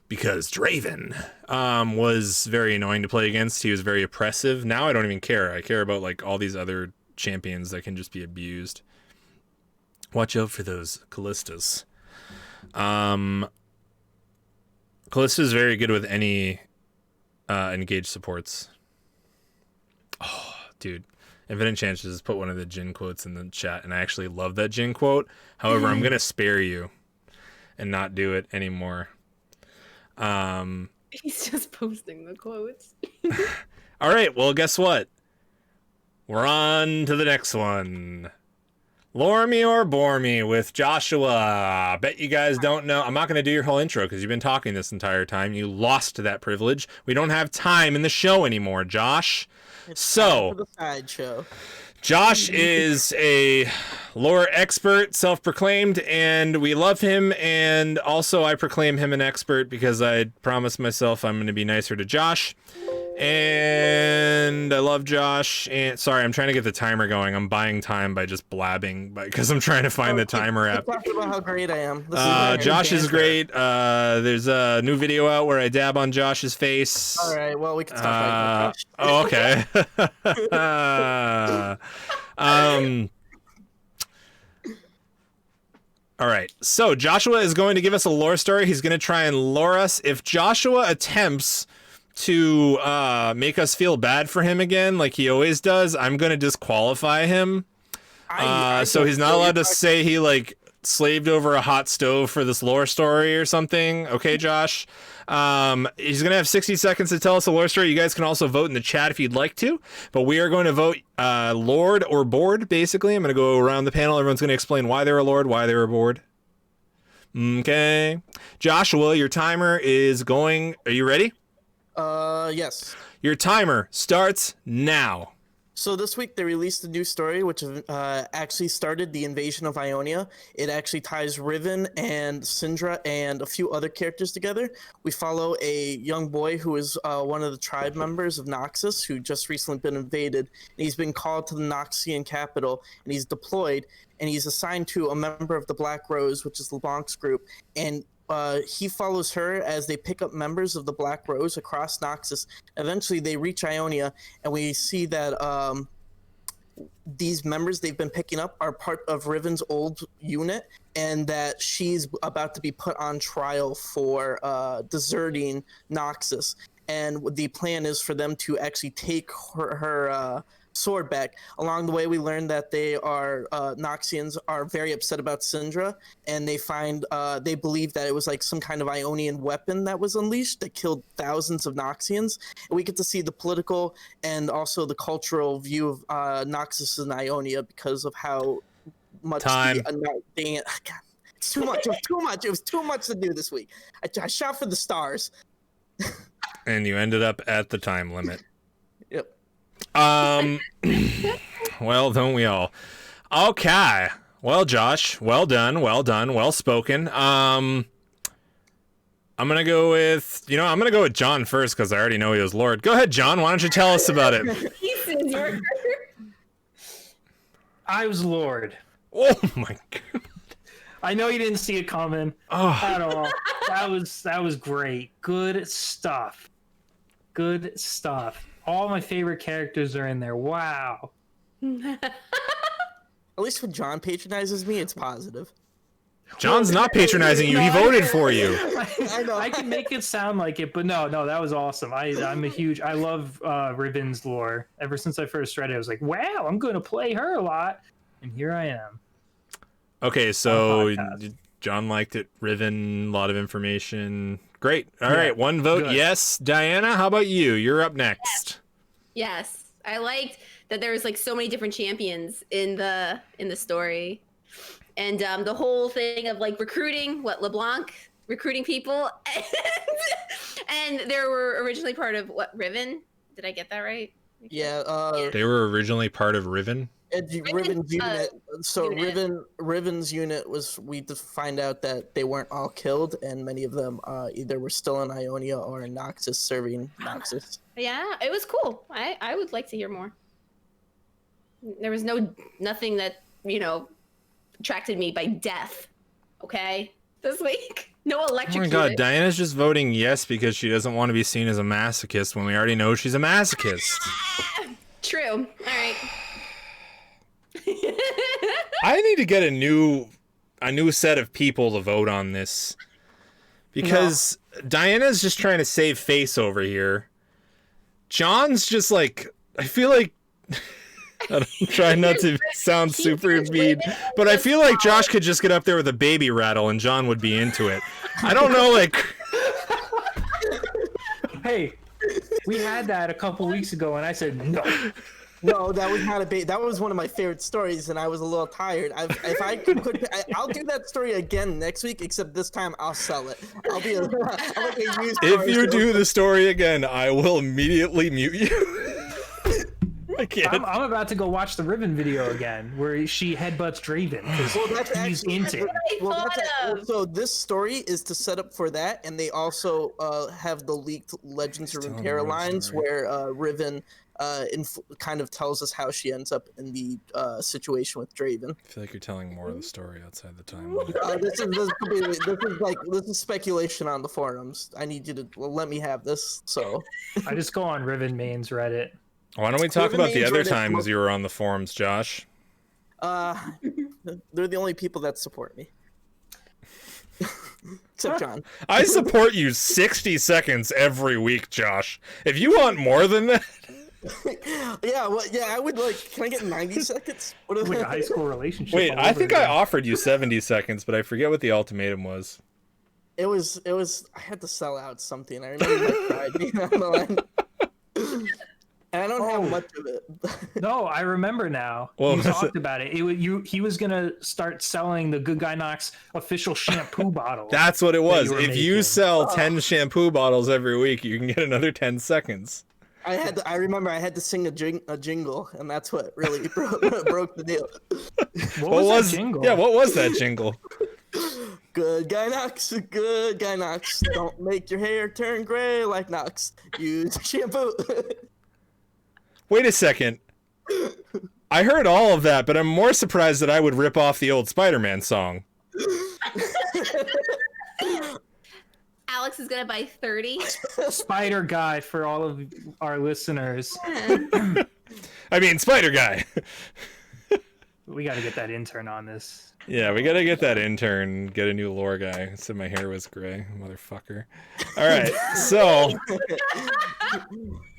because Draven was very annoying to play against. He was very oppressive. Now I don't even care. I care about like all these other champions that can just be abused. Watch out for those Callistas. Callista is very good with any engaged supports. Oh, dude. Infinite Chances has put one of the Jin quotes in the chat, and I actually love that Jin quote. However, I'm going to spare you and not do it anymore. He's just posting the quotes. All right, well, guess what? We're on to the next one. Lore me or bore me with Joshua. Bet you guys don't know. I'm not going to do your whole intro because you've been talking this entire time. You lost that privilege. We don't have time in the show anymore, Josh. For the sideshow. Josh is a lore expert, self-proclaimed, and we love him. And also, I proclaim him an expert because I promised myself I'm going to be nicer to Josh. And I love Josh. And sorry, I'm trying to get the timer going. I'm buying time by just blabbing because I'm trying to find the timer app. Talk about how great I am. This is Josh is great. There's a new video out where I dab on Josh's face. All right. Well, we can stop. Oh, okay. All right. So Joshua is going to give us a lore story. He's going to try and lore us. If Joshua attempts to make us feel bad for him again, like he always does, I'm going to disqualify him. So he's not allowed to say he like slaved over a hot stove for this lore story or something. Okay, Josh. He's gonna have 60 seconds to tell us a lore story. You guys can also vote in the chat if you'd like to, but we are going to vote Lord or bored. Basically, I'm gonna go around the panel. Everyone's gonna explain why they're a Lord, why they're a bored. Okay, Joshua, your timer is going. Are you ready? Yes. Your timer starts now. So this week they released a new story which actually started the invasion of Ionia. It actually ties Riven and Syndra and a few other characters together. We follow a young boy who is one of the tribe members of Noxus who just recently been invaded. And he's been called to the Noxian capital and he's deployed and he's assigned to a member of the Black Rose, which is LeBlanc's group. And he follows her as they pick up members of the Black Rose across Noxus. Eventually, they reach Ionia, and we see that these members they've been picking up are part of Riven's old unit, and that she's about to be put on trial for deserting Noxus. And the plan is for them to actually take her sword back. Along the way, we learned that Noxians are very upset about Syndra, and they believe that it was like some kind of Ionian weapon that was unleashed that killed thousands of Noxians. And we get to see the political and also the cultural view of Noxus and Ionia because of how much Time. Dang it. God, it's too much. It was too much. It was too much to do this week. I shot for the stars. And you ended up at the time limit. Yep. Well, don't we all? Okay. Well, Josh, well done, well spoken. I'm gonna go with John first because I already know he was Lord. Go ahead, John. Why don't you tell us about it? I was Lord. Oh my god. I know you didn't see it coming at all. That was great. Good stuff. Good stuff. All my favorite characters are in there. Wow. At least when John patronizes me, it's positive. John's not patronizing you. He voted for you. I know. I can make it sound like it, but no, that was awesome. I love Riven's lore. Ever since I first read it, I was like, wow, I'm going to play her a lot. And here I am. Okay, so John liked it. Riven, a lot of information. Great. All right, one vote. Good. Yes. Diana, how about you? You're up next. Yes, I liked that there was like so many different champions in the story, and the whole thing of like recruiting LeBlanc recruiting people, and they were originally part of Riven. Did I get that right? Yeah. They were originally part of Riven. Riven's unit. So unit. Riven's unit was. We find out that they weren't all killed, and many of them either were still in Ionia or in Noxus, serving Noxus. Yeah, it was cool. I would like to hear more. There was nothing that attracted me by death. Okay, this week, no electric. Oh my god, Diana's just voting yes because she doesn't want to be seen as a masochist when we already know she's a masochist. True. All right. I need to get a new set of people to vote on this because Diana's just trying to save face over here. John's just like, I feel like I'm trying not to sound super mean, but I feel like Josh could just get up there with a baby rattle and John would be into it. I don't know, like. Hey, we had that a couple weeks ago, and I said no. No, that was not that was one of my favorite stories, and I was a little tired. If I could, I'll do that story again next week. Except this time, I'll sell it. I'll be If you do the story again, I will immediately mute you. I can't. I'm about to go watch the Riven video again, where she headbutts Draven because he's into it. So this story is to set up for that, and they also have the leaked Legends of Runeterra lines where Riven kind of tells us how she ends up in the situation with Draven. I feel like you're telling more of the story outside the time. This is speculation on the forums. I need you to let me have this. So I just go on Riven Main's Reddit. Why don't we talk about the other times you were on the forums, Josh? They're the only people that support me. Except John. I support you 60 seconds every week, Josh. If you want more than that. I would like. Can I get 90 seconds? What Like a high school relationship. Wait, all I over think again. I offered you 70 seconds, but I forget what the ultimatum was. It was. I had to sell out something. I remember my pride being on the line. And I don't have much of it. No, I remember now. Well, You talked about it. He was gonna start selling the Good Guy Knox official shampoo bottle. That's what it was. you were If you making. sell 10 shampoo bottles every week, you can get another 10 seconds. I remember I had to sing a jingle, and that's what really broke the deal. What was that jingle? Yeah, what was that jingle? Good Guy Knox, Good Guy Knox. Don't make your hair turn gray like Knox. Use shampoo. Wait a second. I heard all of that, but I'm more surprised that I would rip off the old Spider-Man song. Alex is gonna buy 30. Spider Guy for all of our listeners. I mean, Spider Guy. We got to get that intern on this. Yeah, we gotta get that intern, get a new lore guy. Said my hair was gray, motherfucker. All right, so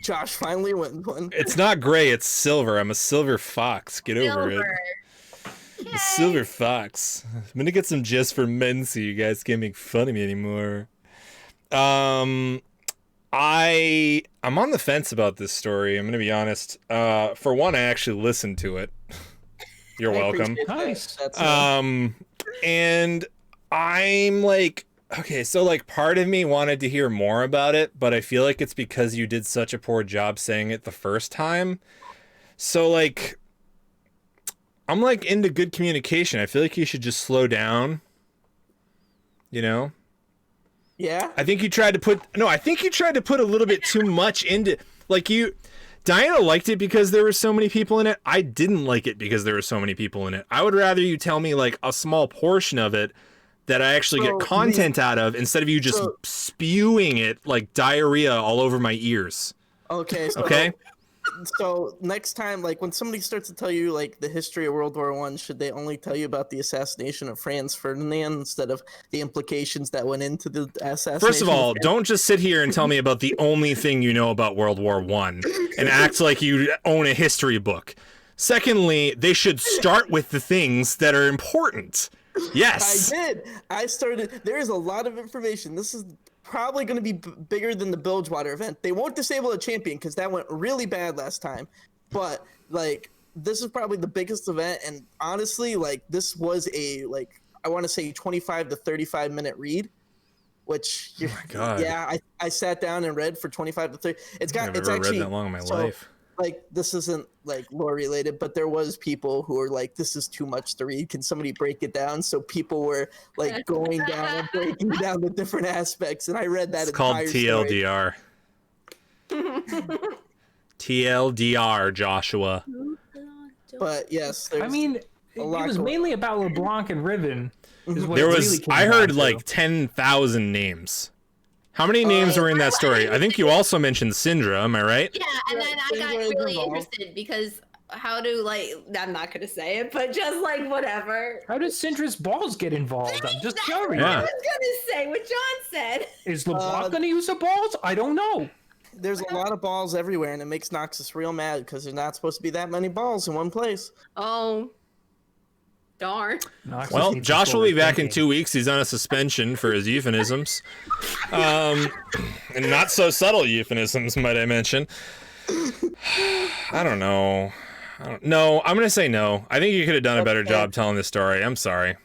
Josh finally went one. it's not gray, it's silver. I'm a silver fox. Get over it. Yay. Silver fox. I'm gonna get some just for men so you guys can't make fun of me anymore. I'm on the fence about this story. I'm gonna be honest. For one, I actually listened to it. You're welcome. Nice. And I'm like, okay, so like part of me wanted to hear more about it, but I feel like it's because you did such a poor job saying it the first time. So like, I'm like into good communication. I feel like you should just slow down. You know? Yeah. I think you tried to put a little bit too much into, like Diana liked it because there were so many people in it. I didn't like it because there were so many people in it. I would rather you tell me like a small portion of it that I actually get content out of instead of you just spewing it like diarrhea all over my ears. Okay. Okay. So next time, like when somebody starts to tell you like the history of World War I, should they only tell you about the assassination of Franz Ferdinand instead of the implications that went into the assassination? First of all, don't just sit here and tell me about the only thing you know about World War I and act like you own a history book. Secondly, they should start with the things that are important. Yes. I did. I started. There is a lot of information. This is probably going to be bigger than the Bilgewater event. They won't disable a champion because that went really bad last time. But like, this is probably the biggest event, and honestly, like this was a I want to say 25 to 35-minute read, which Oh my God. yeah, I sat down and read for 25 to 30. I've never read that long in my life. Like this isn't like lore related, but there was people who were like, "This is too much to read. Can somebody break it down?" So people were like going down and breaking down the different aspects, and I read that. It's called TLDR. TLDR, Joshua. But yes, I mean, it was mainly about LeBlanc and Riven. There was, I heard like 10,000 names. How many names were in that story? I think you also mentioned Syndra, am I right? Yeah, and then I got really interested because how do I'm not gonna say it, but just like whatever. How did Syndra's balls get involved? I'm just curious. Yeah. I was gonna say what John said. Is LeBlanc gonna use the balls? I don't know. There's a lot of balls everywhere, and it makes Noxus real mad because there's not supposed to be that many balls in one place. Oh, darn. Noxus Well, needs Josh will forward be back in thinking. 2 weeks. He's on a suspension for his euphemisms. And not so subtle euphemisms, might I mention. I don't know. No, I'm going to say no. I think you could have done a better job telling this story. I'm sorry.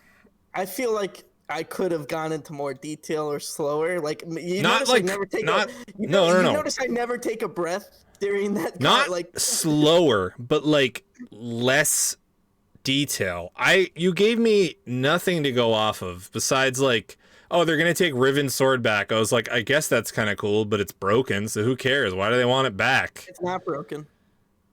I feel like I could have gone into more detail or slower. Like you Not notice like- I never take not- you no, know, no, you no. notice I never take a breath during that. Not like slower, but like less detail. You gave me nothing to go off of besides like, oh, they're gonna take Riven's sword back. I was like, I guess that's kind of cool, but it's broken, so who cares? Why do they want it back? it's not broken.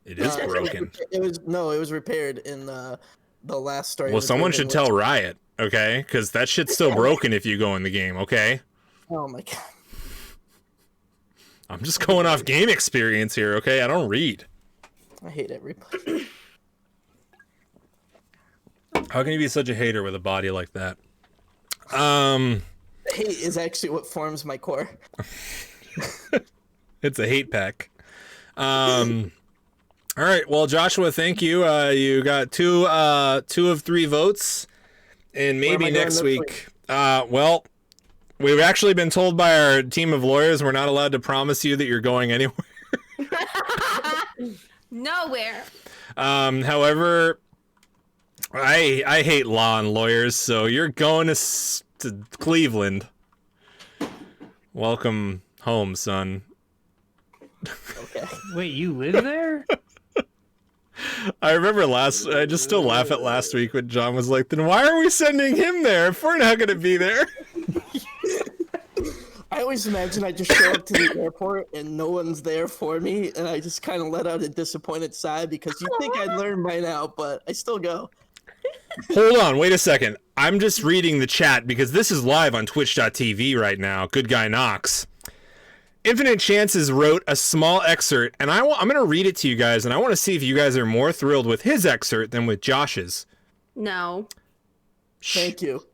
It is broken. It was repaired in the last story. Well, someone should tell Riot, okay? Because that shit's still broken if you go in the game, okay? Oh my god. I'm just going off game experience here, okay? I don't read. I hate everybody. How can you be such a hater with a body like that? Hate is actually what forms my core. It's a hate pack. All right. Well, Joshua, thank you. You got two of 3 votes, and Where am maybe I going next this week. Well, we've actually been told by our team of lawyers we're not allowed to promise you that you're going anywhere. Nowhere. However, I hate law and lawyers, so you're going to Cleveland. Welcome home, son. Okay. Wait, you live there? I remember I just still laugh at last week when John was like, then why are we sending him there if we're not going to be there? I always imagine I just show up to the airport and no one's there for me, and I just kind of let out a disappointed sigh because you think I'd learn by now, but I still go. Hold on, wait a second. I'm just reading the chat because this is live on twitch.tv right now. Good Guy Knox. Infinite Chances wrote a small excerpt, and I'm going to read it to you guys, and I want to see if you guys are more thrilled with his excerpt than with Josh's. No. Thank you,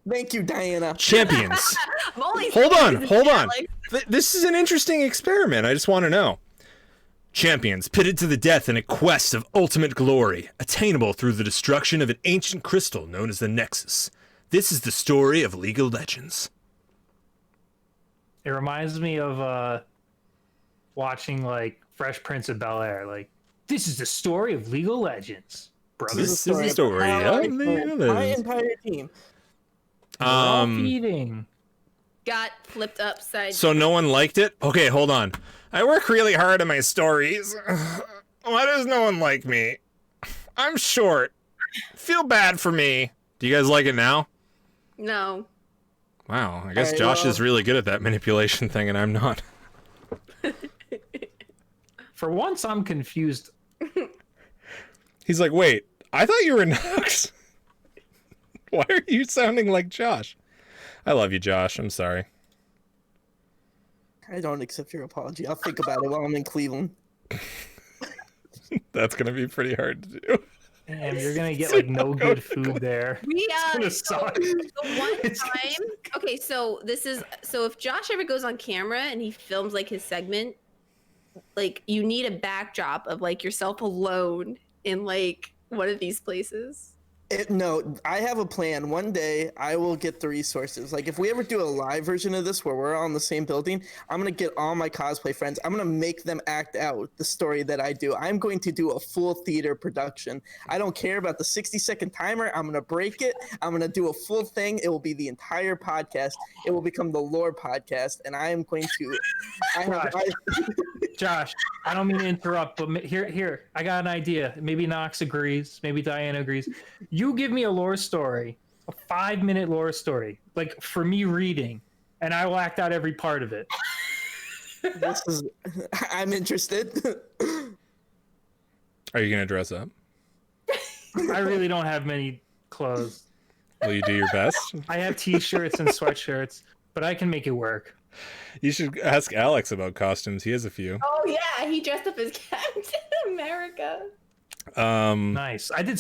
Diana. Champions. Molly's Hold on. Alex. This is an interesting experiment. I just want to know. Champions pitted to the death in a quest of ultimate glory, attainable through the destruction of an ancient crystal known as the Nexus. This is the story of League of Legends. It reminds me of watching like Fresh Prince of Bel-Air. Like, this is the story of League of Legends, brothers. This is the story of League of My Legends. entire team. Feeding. Got flipped upside. So no one liked it? Okay, hold on. I work really hard on my stories. Why does no one like me? I'm short. Feel bad for me. Do you guys like it now? No. Wow, I guess Josh is really good at that manipulation thing and I'm not. For once, I'm confused. He's like, wait, I thought you were Knox. Why are you sounding like Josh? I love you, Josh. I'm sorry. I don't accept your apology. I'll think about it while I'm in Cleveland. That's going to be pretty hard to do. Damn, you're gonna get like no good food there. We gonna so suck. the one time. Okay, so if Josh ever goes on camera and he films like his segment, like you need a backdrop of like yourself alone in like one of these places. No, I have a plan. One day I will get the resources. Like if we ever do a live version of this where we're all in the same building, I'm going to get all my cosplay friends. I'm going to make them act out the story that I do. I'm going to do a full theater production. I don't care about the 60-second timer. I'm going to break it. I'm going to do a full thing. It will be the entire podcast. It will become the lore podcast. And I am going to... Josh, I don't mean to interrupt, but here, I got an idea. Maybe Knox agrees. Maybe Diana agrees. You give me a lore story, a 5-minute lore story, like for me reading, and I will act out every part of it. I'm interested. Are you going to dress up? I really don't have many clothes. Will you do your best? I have t-shirts and sweatshirts, but I can make it work. You should ask Alex about costumes. He has a few. Oh yeah, he dressed up as Captain America. Nice. I did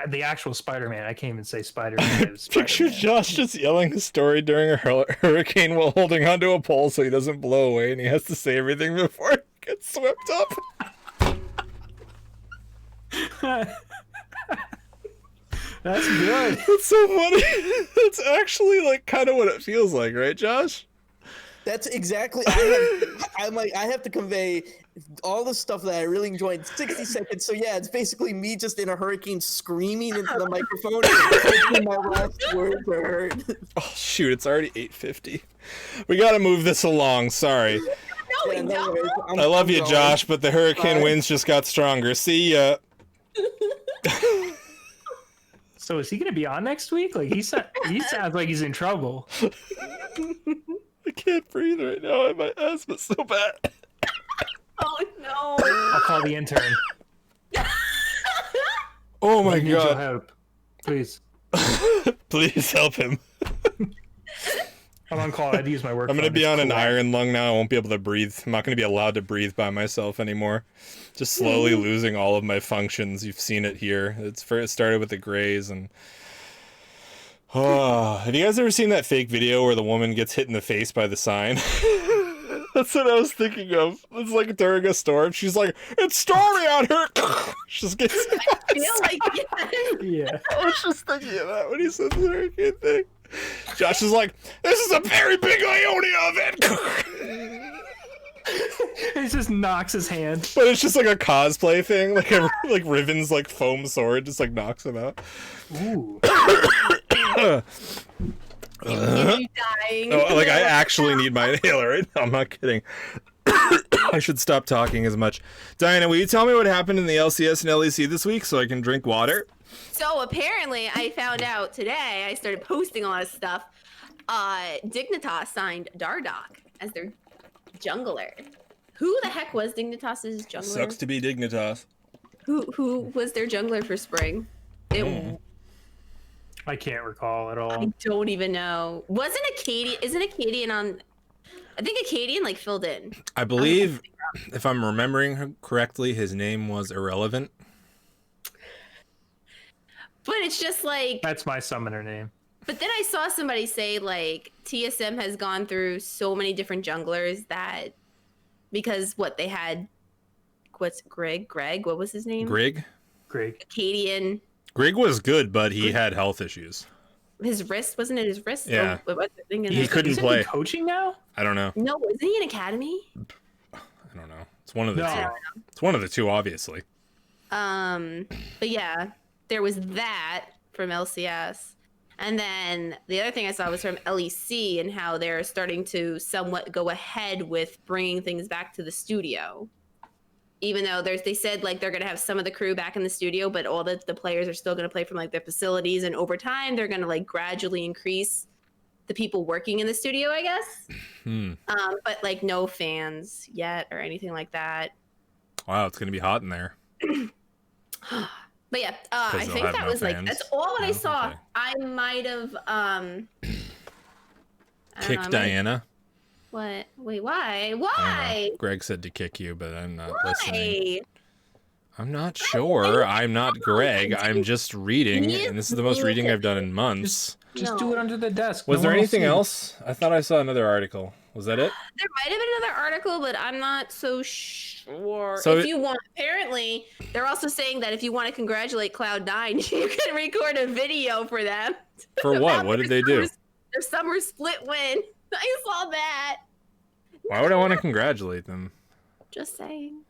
the actual Spider-Man. I can't even say Spider-Man. Picture Josh just yelling his story during a hurricane while holding onto a pole so he doesn't blow away, and he has to say everything before it gets swept up. That's good. That's so funny. That's actually like kind of what it feels like, right, Josh? That's exactly. I have to convey all the stuff that I really enjoyed in 60 seconds. So yeah, it's basically me just in a hurricane screaming into the microphone and my last words are heard. Oh shoot, it's already 8:50. We got to move this along. Sorry. No, we don't. I love you, Josh, but the hurricane winds just got stronger. See ya. So is he going to be on next week? Like he sounds like he's in trouble. I can't breathe right now. My asthma's so bad. Oh no. I'll call the intern. Oh my I need your god. help. Please. Please help him. I'm on call. I had to use my work I'm going to phone. be It's on an cool. iron lung now. I won't be able to breathe. I'm not going to be allowed to breathe by myself anymore. Just slowly losing all of my functions. You've seen it here. It started with the grays and... Oh, have you guys ever seen that fake video where the woman gets hit in the face by the sign? That's what I was thinking of. It's like during a storm. She's like, "It's stormy out here." She just gets. I feel like yes. Yeah. I was just thinking of that when he said the hurricane thing. Josh is like, "This is a very big Ionia event." He just knocks his hand. But it's just like a cosplay thing, like Riven's like foam sword just like knocks him out. Ooh. You dying. Oh, like I actually need my inhaler right now. I'm not kidding. I should stop talking as much. Diana, will you tell me what happened in the LCS and LEC this week so I can drink water? So apparently, I found out today. I started posting a lot of stuff. Dignitas signed Dardoch as their jungler. Who the heck was Dignitas's jungler? Sucks to be Dignitas. Who was their jungler for spring? I can't recall at all. I don't even know. Wasn't Acadian? Isn't Acadian on? I think Acadian like filled in. I believe, if I'm remembering correctly, his name was Irrelevant. But it's just like. That's my summoner name. But then I saw somebody say like TSM has gone through so many different junglers that because what they had, what's Greg? What was his name? Greg? Greg. Acadian. Greg was good, but he had health issues. His wrist, wasn't it his wrist? Yeah. Or what the thing in He his- couldn't Isn't play. he coaching now? I don't know. No, isn't he in academy? I don't know. It's one of the No. two. It's one of the two, obviously. But yeah, there was that from LCS. And then the other thing I saw was from LEC and how they're starting to somewhat go ahead with bringing things back to the studio. Even though they said like they're going to have some of the crew back in the studio, but all the players are still going to play from like their facilities. And over time, they're going to like gradually increase the people working in the studio, I guess. But like no fans yet or anything like that. Wow, it's going to be hot in there. But yeah, I they'll think have that no was like fans. that's all what I Oh, saw. okay. I might have Kick Diana. What? Wait, why? I don't Why? know. Greg said to kick you, but I'm not Why? listening. I'm not sure. I'm not Greg. I'm just reading, He and this is the most is reading I've done in months. Just No. do it under the desk. Was No there one will anything see. else? I thought I saw another article. Was that it? There might have been another article, but I'm not so sure. So if it- you want, apparently, they're also saying that if you want to congratulate Cloud9, you can record a video for them. For what? about What did their they do? Their summer split win. I saw that. Why would I want to congratulate them? Just saying.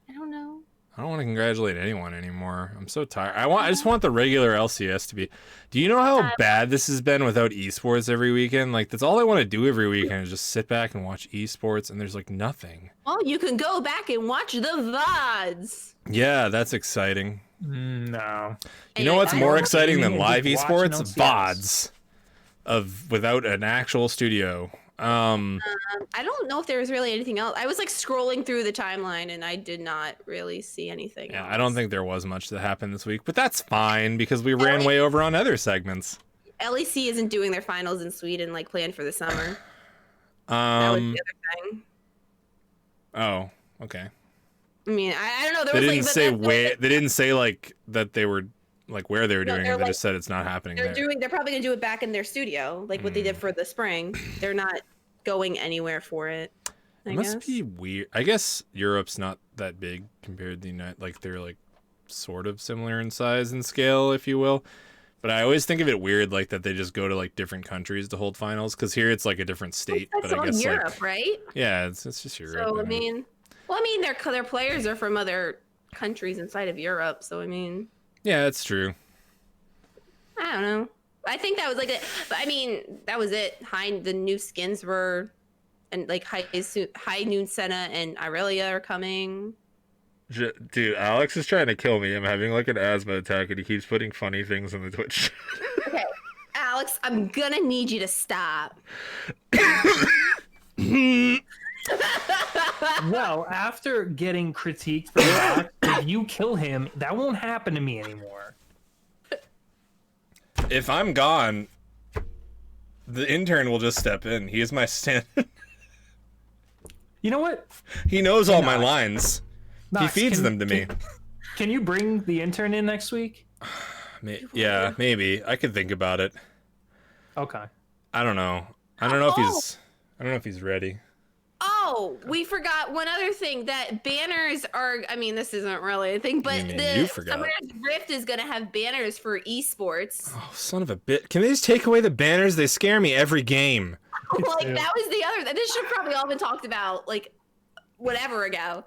I don't know. I don't want to congratulate anyone anymore. I'm so tired. I just want the regular LCS to be. Do you know how bad this has been without esports every weekend? Like that's all I want to do every weekend is just sit back and watch esports, and there's like nothing. Well, you can go back and watch the VODs. Yeah, that's exciting. No. You know what's more exciting than Streaming live and just watching esports? LCS. VODs of without an actual studio. I don't know if there was really anything else. I was like scrolling through the timeline and I did not really see anything Yeah, else. I don't think there was much that happened this week, but that's fine because we ran way over on other segments. LEC isn't doing their finals in Sweden like planned for the summer. That was the other thing. Oh, okay. I mean, I don't know. There They was didn't like, say but where. They didn't say like that they were like where they were No, doing they're it. They like- just said it's not happening They're there. They're probably gonna do it back in their studio, like what they did for the spring. They're not going anywhere for it. I It must guess. be weird. I guess Europe's not that big compared to the United. Like they're like sort of similar in size and scale, if you will. But I always think of it weird, like that they just go to like different countries to hold finals. Because here it's like a different state. That's but I all guess Europe, like right? yeah, it's just Europe. So I mean, their players are from other countries inside of Europe. So I mean, yeah, it's true. I don't know. I think that was like it. But I mean, that was it. The new skins were, and like High Noon Senna and Irelia are coming. Dude, Alex is trying to kill me. I'm having like an asthma attack, and he keeps putting funny things on the Twitch. Okay, Alex, I'm gonna need you to stop. Well, after getting critiqued for that, if you kill him, that won't happen to me anymore. If I'm gone, the intern will just step in. He is my stand. You know what? He knows all my Knox. lines. He Knox, feeds can- them to me. Can you bring the intern in next week? Yeah, maybe. I could think about it. Okay. I don't know. I don't know if he's ready. Oh, we forgot one other thing that banners are. I mean, this isn't really a thing, but You mean the you forgot. Summoner's Rift is gonna have banners for esports. Oh, son of a bit. Can they just take away the banners? They scare me every game. Like too. that was the other. This should probably all been talked about like whatever ago.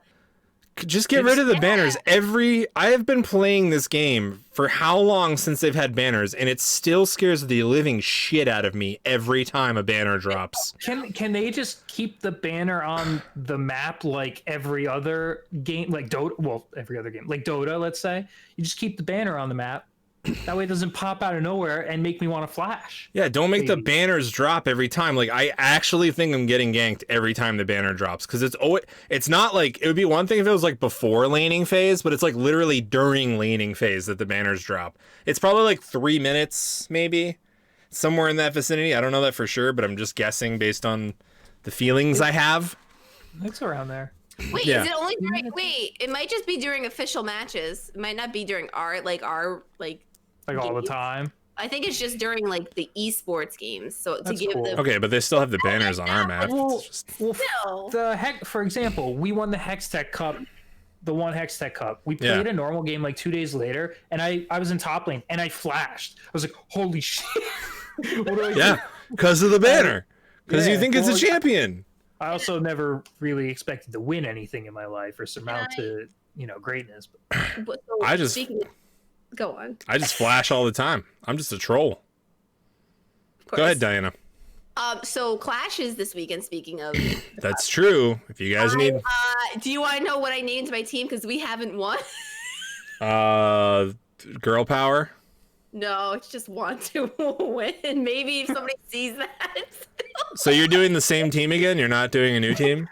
Just get rid of the banners. I have been playing this game for how long since they've had banners, and it still scares the living shit out of me every time a banner drops. Can they just keep the banner on the map like every other game, like Dota? Well, every other game, like Dota, let's say. You just keep the banner on the map. That way it doesn't pop out of nowhere and make me want to flash. Yeah, don't make the Maybe. banners drop every time. Like, I actually think I'm getting ganked every time the banner drops, because it's not like, it would be one thing if it was like before laning phase, but it's like literally during laning phase that the banners drop. It's probably like 3 minutes, maybe somewhere in that vicinity. I don't know that for sure, but I'm just guessing based on the feelings I have. It's around there. Wait, Yeah. is it only during? Wait, it might just be during official matches. It might not be during our like All the games. time. I think it's just during like the esports games. So to That's give cool. them. Okay, but they still have the banners on our map. Well, It's just- No. for example, we won the Hextech Cup, the one Hextech Cup. We played Yeah. a normal game like 2 days later, and I was in top lane and I flashed. I was like, holy shit! What do I do? Yeah, because of the banner. Because you Yeah, think it's well, a champion. I also never really expected to win anything in my life or surmount to greatness. But, so I just- speaking of- go on. I just flash all the time. I'm just a troll. Of course. Go ahead, Diana. So Clash is this weekend. Speaking of, That's true. If you guys need do you want to know what I named my team? Because we haven't won. girl power. No, it's just want to win. Maybe if somebody sees that. So you're doing the same team again? You're not doing a new team?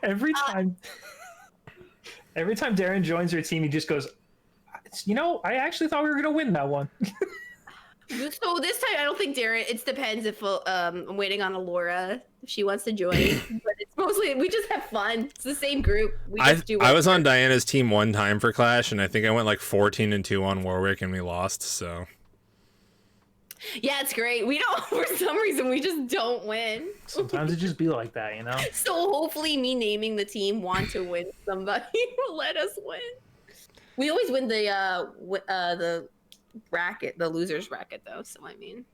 Every time Darren joins our team, he just goes, I actually thought we were gonna win that one. So this time, I don't think Darren. It depends if I'm waiting on Alora if she wants to join. But it's mostly we just have fun. It's the same group. We just do. I was on Diana's team one time for Clash, and I think I went like 14-2 on Warwick, and we lost. So Yeah, it's great. We don't. For some reason, we just don't win. Sometimes it just be like that, So hopefully, me naming the team want to win somebody will let us win. We always win the bracket, the losers bracket, though. So I mean,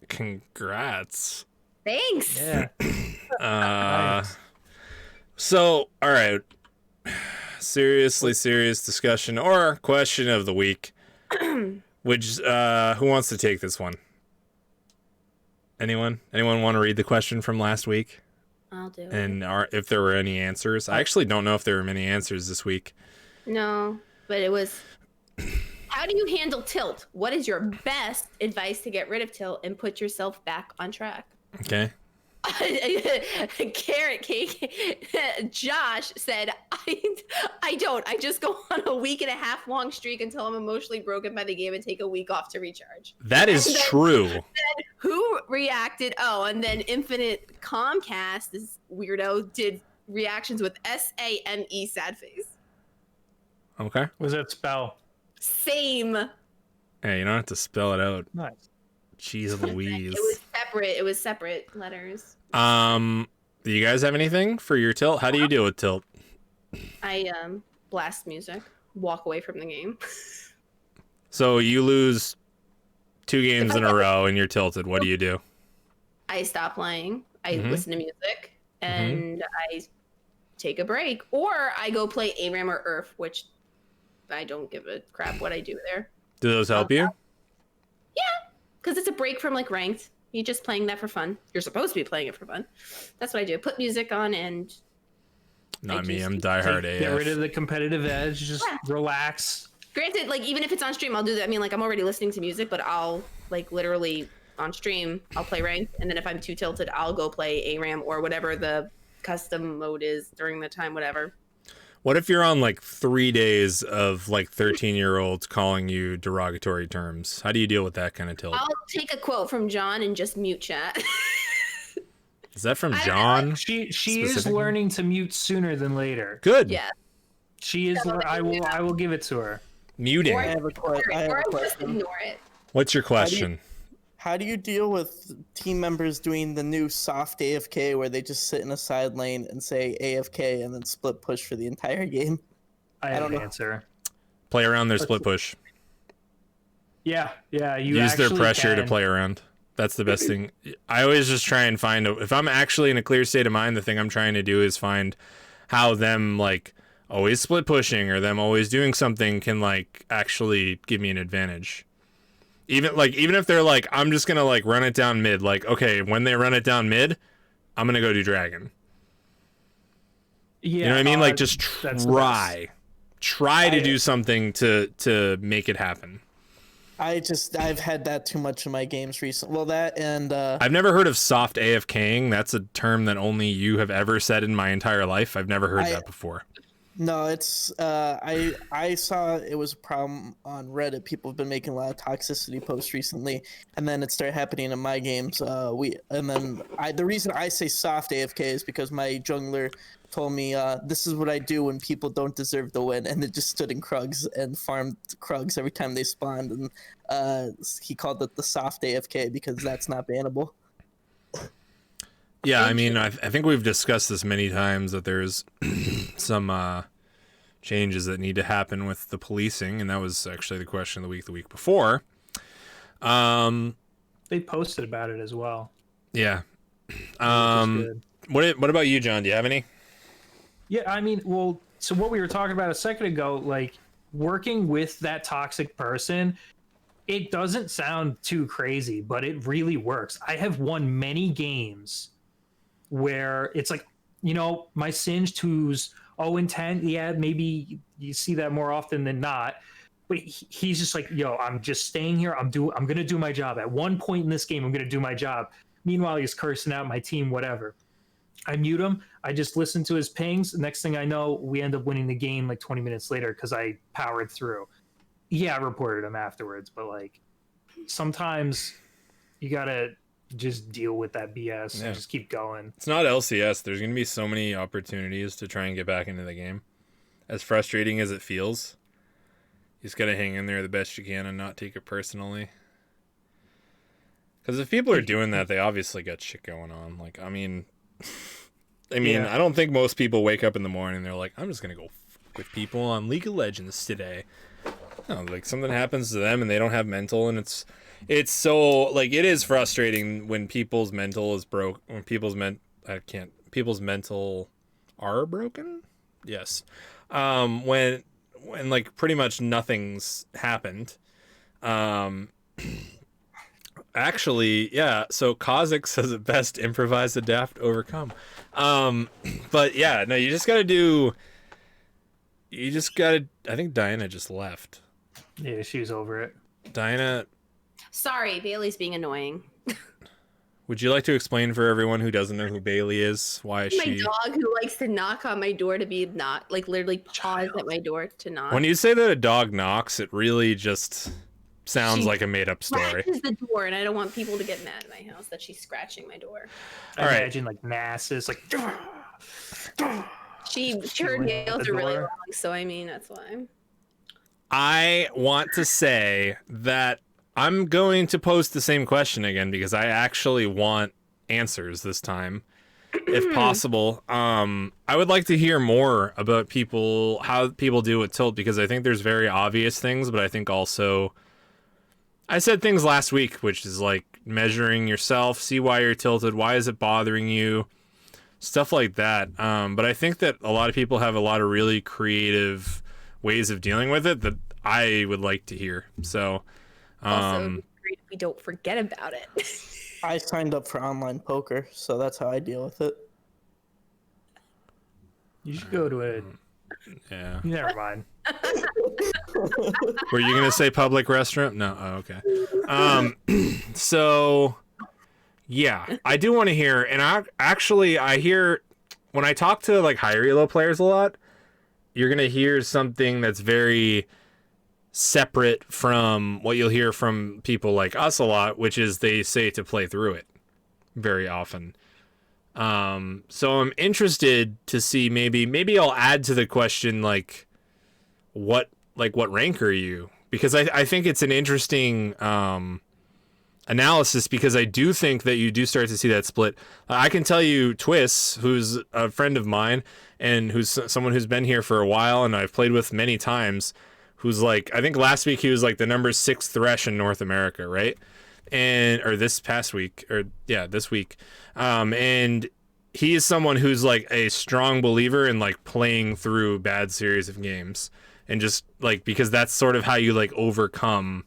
congrats. thanks. Yeah. Nice. So all right, seriously serious discussion or question of the week. Which who wants to take this one? Anyone want to read the question from last week? I'll do it. And if there were any answers? I actually don't know if there were many answers this week. No, but it was. How do you handle tilt? What is your best advice to get rid of tilt and put yourself back on track? Okay. Carrot cake. Josh said, I don't. I just go on a week and a half long streak until I'm emotionally broken by the game and take a week off to recharge. That is true. Who reacted? Oh, and then Infinite Comcast, this weirdo, did reactions with SAME, sad face. Okay. What does that spell? Same. Hey, you don't have to spell it out. Nice. Jeez Louise. It was separate letters. Do you guys have anything for your tilt? How do you deal with tilt? I blast music, walk away from the game. So you lose 2 games in a row and you're tilted. What do you do? I stop playing. I Mhm. listen to music and I take a break, or I go play ARAM or ERF, which I don't give a crap what I do there Do those help you? because it's a break from like ranked. You're just playing that for fun. You're supposed to be playing it for fun. That's what I do. Put music on and Not me. just I'm diehard Get rid AF. of the competitive edge. Just relax. granted, like even if it's on stream, I'll do that. I mean, like I'm already listening to music, but I'll like literally on stream, I'll play ranked, and then if I'm too tilted, I'll go play ARAM or whatever the custom mode is during the time, whatever. What if you're on like 3 days of like 13-year-olds calling you derogatory terms? How do you deal with that kind of tilt? I'll take a quote from John and just mute chat. Is that from John? She is Specifically? learning to mute sooner than later. Good. Yeah. She is. I will give it to her. Muting. Or I have a or just question. ignore it. What's your question? How do you deal with team members doing the new soft AFK where they just sit in a side lane and say AFK and then split push for the entire game? I have don't an know. answer. Play around their split push. Yeah. You Use their actually pressure to can. play around. That's the best thing. I always just try and find if I'm actually in a clear state of mind, the thing I'm trying to do is find how them like always split pushing or them always doing something can like actually give me an advantage. Even if they're like, I'm just gonna like run it down mid, like, okay, when they run it down mid, I'm gonna go do dragon. Yeah, You know what I mean? Like just that's the try to do something to make it happen. I've had that too much in my games recently. Well, that and I've never heard of soft AFKing. That's a term that only you have ever said in my entire life. I've never heard that before. no, it's I saw it was a problem on Reddit. People have been making a lot of toxicity posts recently, and then it started happening in my games. The reason I say soft AFK is because my jungler told me this is what I do when people don't deserve the win, and it just stood in Krugs and farmed Krugs every time they spawned, and he called it the soft AFK because that's not bannable. Yeah, I mean, I think we've discussed this many times that there's some changes that need to happen with the policing, and that was actually the question of the week before. They posted about it as well. Yeah. Good. What about you, John? Do you have any? Yeah, I mean, well, so what we were talking about a second ago, like working with that toxic person, it doesn't sound too crazy, but it really works. I have won many games where it's like, my Singed who's 0-10, yeah, maybe you see that more often than not. But he's just like, yo, I'm just staying here. I'm gonna do my job. At one point in this game, I'm gonna do my job. Meanwhile, he's cursing out my team, whatever. I mute him. I just listen to his pings. Next thing I know, we end up winning the game like 20 minutes later because I powered through. Yeah, I reported him afterwards, but like sometimes you gotta just deal with that BS and just keep going. It's not LCS. There's going to be so many opportunities to try and get back into the game. As frustrating as it feels, you just got to hang in there the best you can and not take it personally. Because if people are doing that, they obviously got shit going on. Like, I mean, yeah. I don't think most people wake up in the morning and they're like, I'm just going to go fuck with people on League of Legends today. No, like something happens to them and they don't have mental, and it's so like it is frustrating when people's mental is broke, when people's mental are broken. Yes. When like pretty much nothing's happened. Actually, yeah, so Kazik says it best: improvise, adapt, overcome. But yeah, no, you just gotta I think Diana just left. Yeah, she was over it. Diana, sorry, Bailey's being annoying. would you like to explain for everyone who doesn't know who Bailey is why my she... dog who likes to knock on my door to be not like literally pause at my door to knock. When you say that a dog knocks, it really just sounds like a made-up story. Scratches the door, and I don't want people to get mad at my house that she's scratching my door. All right. Imagine like masses like her nails are really long, so I mean that's why. I want to say that I'm going to post the same question again because I actually want answers this time, if possible. I would like to hear more about how people do with tilt, because I think there's very obvious things, but I think also I said things last week, which is like measuring yourself, see why you're tilted, why is it bothering you, stuff like that. But I think that a lot of people have a lot of really creative ways of dealing with it that I would like to hear. So also, great if we don't forget about it. I signed up for online poker, so that's how I deal with it. You should go to it. Yeah. Never mind. Were you gonna say public restroom? No. Oh, okay. So yeah, I do want to hear, and I hear when I talk to like higher elo players a lot, you're gonna hear something that's very separate from what you'll hear from people like us a lot, which is they say to play through it very often. So I'm interested to see, maybe I'll add to the question like what rank are you? Because I think it's an interesting analysis, because I do think that you do start to see that split. I can tell you Twiss, who's a friend of mine and who's someone who's been here for a while and I've played with many times, who's like, I think last week he was like the number 6 Thresh in North America, right? Or this past week, this week. And he is someone who's like a strong believer in like playing through bad series of games, and just like, because that's sort of how you like overcome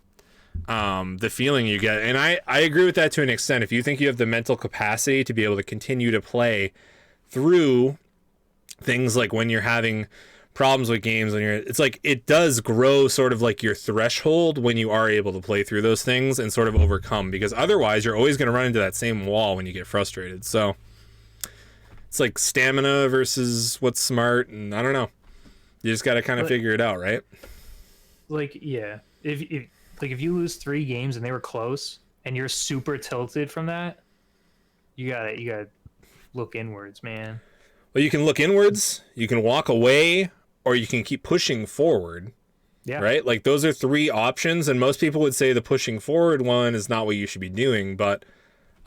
the feeling you get. And I agree with that to an extent. If you think you have the mental capacity to be able to continue to play through things like when you're having problems with games when it's like it does grow sort of like your threshold when you are able to play through those things and sort of overcome, because otherwise you're always going to run into that same wall when you get frustrated. So it's like stamina versus what's smart, and I don't know. You just got to kind of figure it out, right? Like, yeah, if you lose 3 games and they were close and you're super tilted from that, you gotta look inwards, man. Well, you can look inwards, you can walk away, or you can keep pushing forward. Yeah. Right? Like those are 3 options, and most people would say the pushing forward one is not what you should be doing, but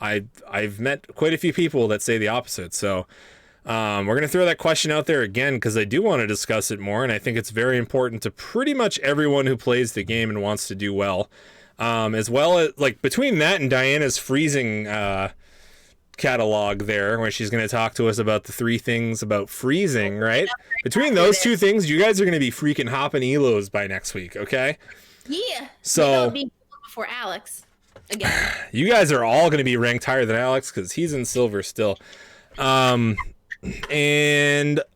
I've met quite a few people that say the opposite. So we're going to throw that question out there again because I do want to discuss it more, and I think it's very important to pretty much everyone who plays the game and wants to do well. As well as, like, between that and Diana's freezing catalog there, where she's going to talk to us about the 3 things about freezing, right? Between those 2 things, you guys are going to be freaking hopping elos by next week, okay? Yeah. So Maybe I'll be before Alex again. you guys are all going to be ranked higher than Alex because he's in silver still. And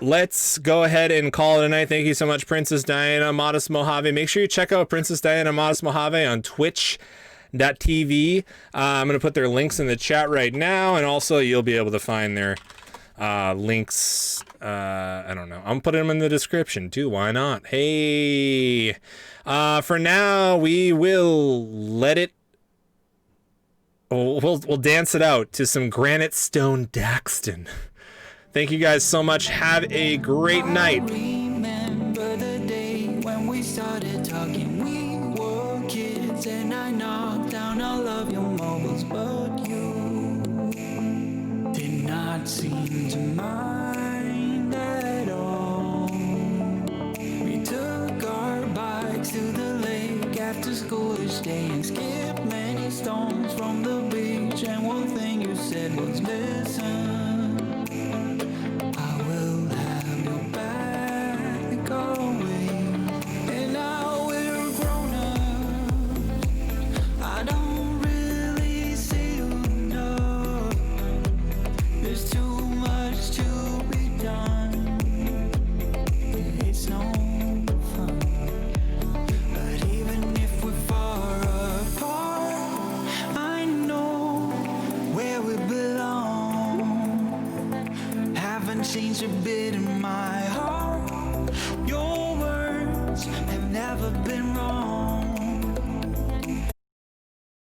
let's go ahead and call it a night. Thank you so much, Princess Diana Modest Mojave. Make sure you check out Princess Diana Modest Mojave on twitch.tv. I'm going to put their links in the chat right now, and also you'll be able to find their links. I don't know. I'm putting them in the description too. Why not? Hey, for now, we will let it. We'll dance it out to some Granite Stone Daxton. Thank you guys so much. Have a great night. Remember the day when we started talking. We were kids and I knocked down all of your mobiles, but you did not seem to mind at all. We took our bikes to the lake after school each day and skipped many stones from the beach, and one thing you said was listen, I will have your back always. And now we're grown-ups, I don't really see you enough. There's too much to be done, it's no fun. But even if we're far apart, I know where we belong. Haven't changed a bit in my heart. Your words have never been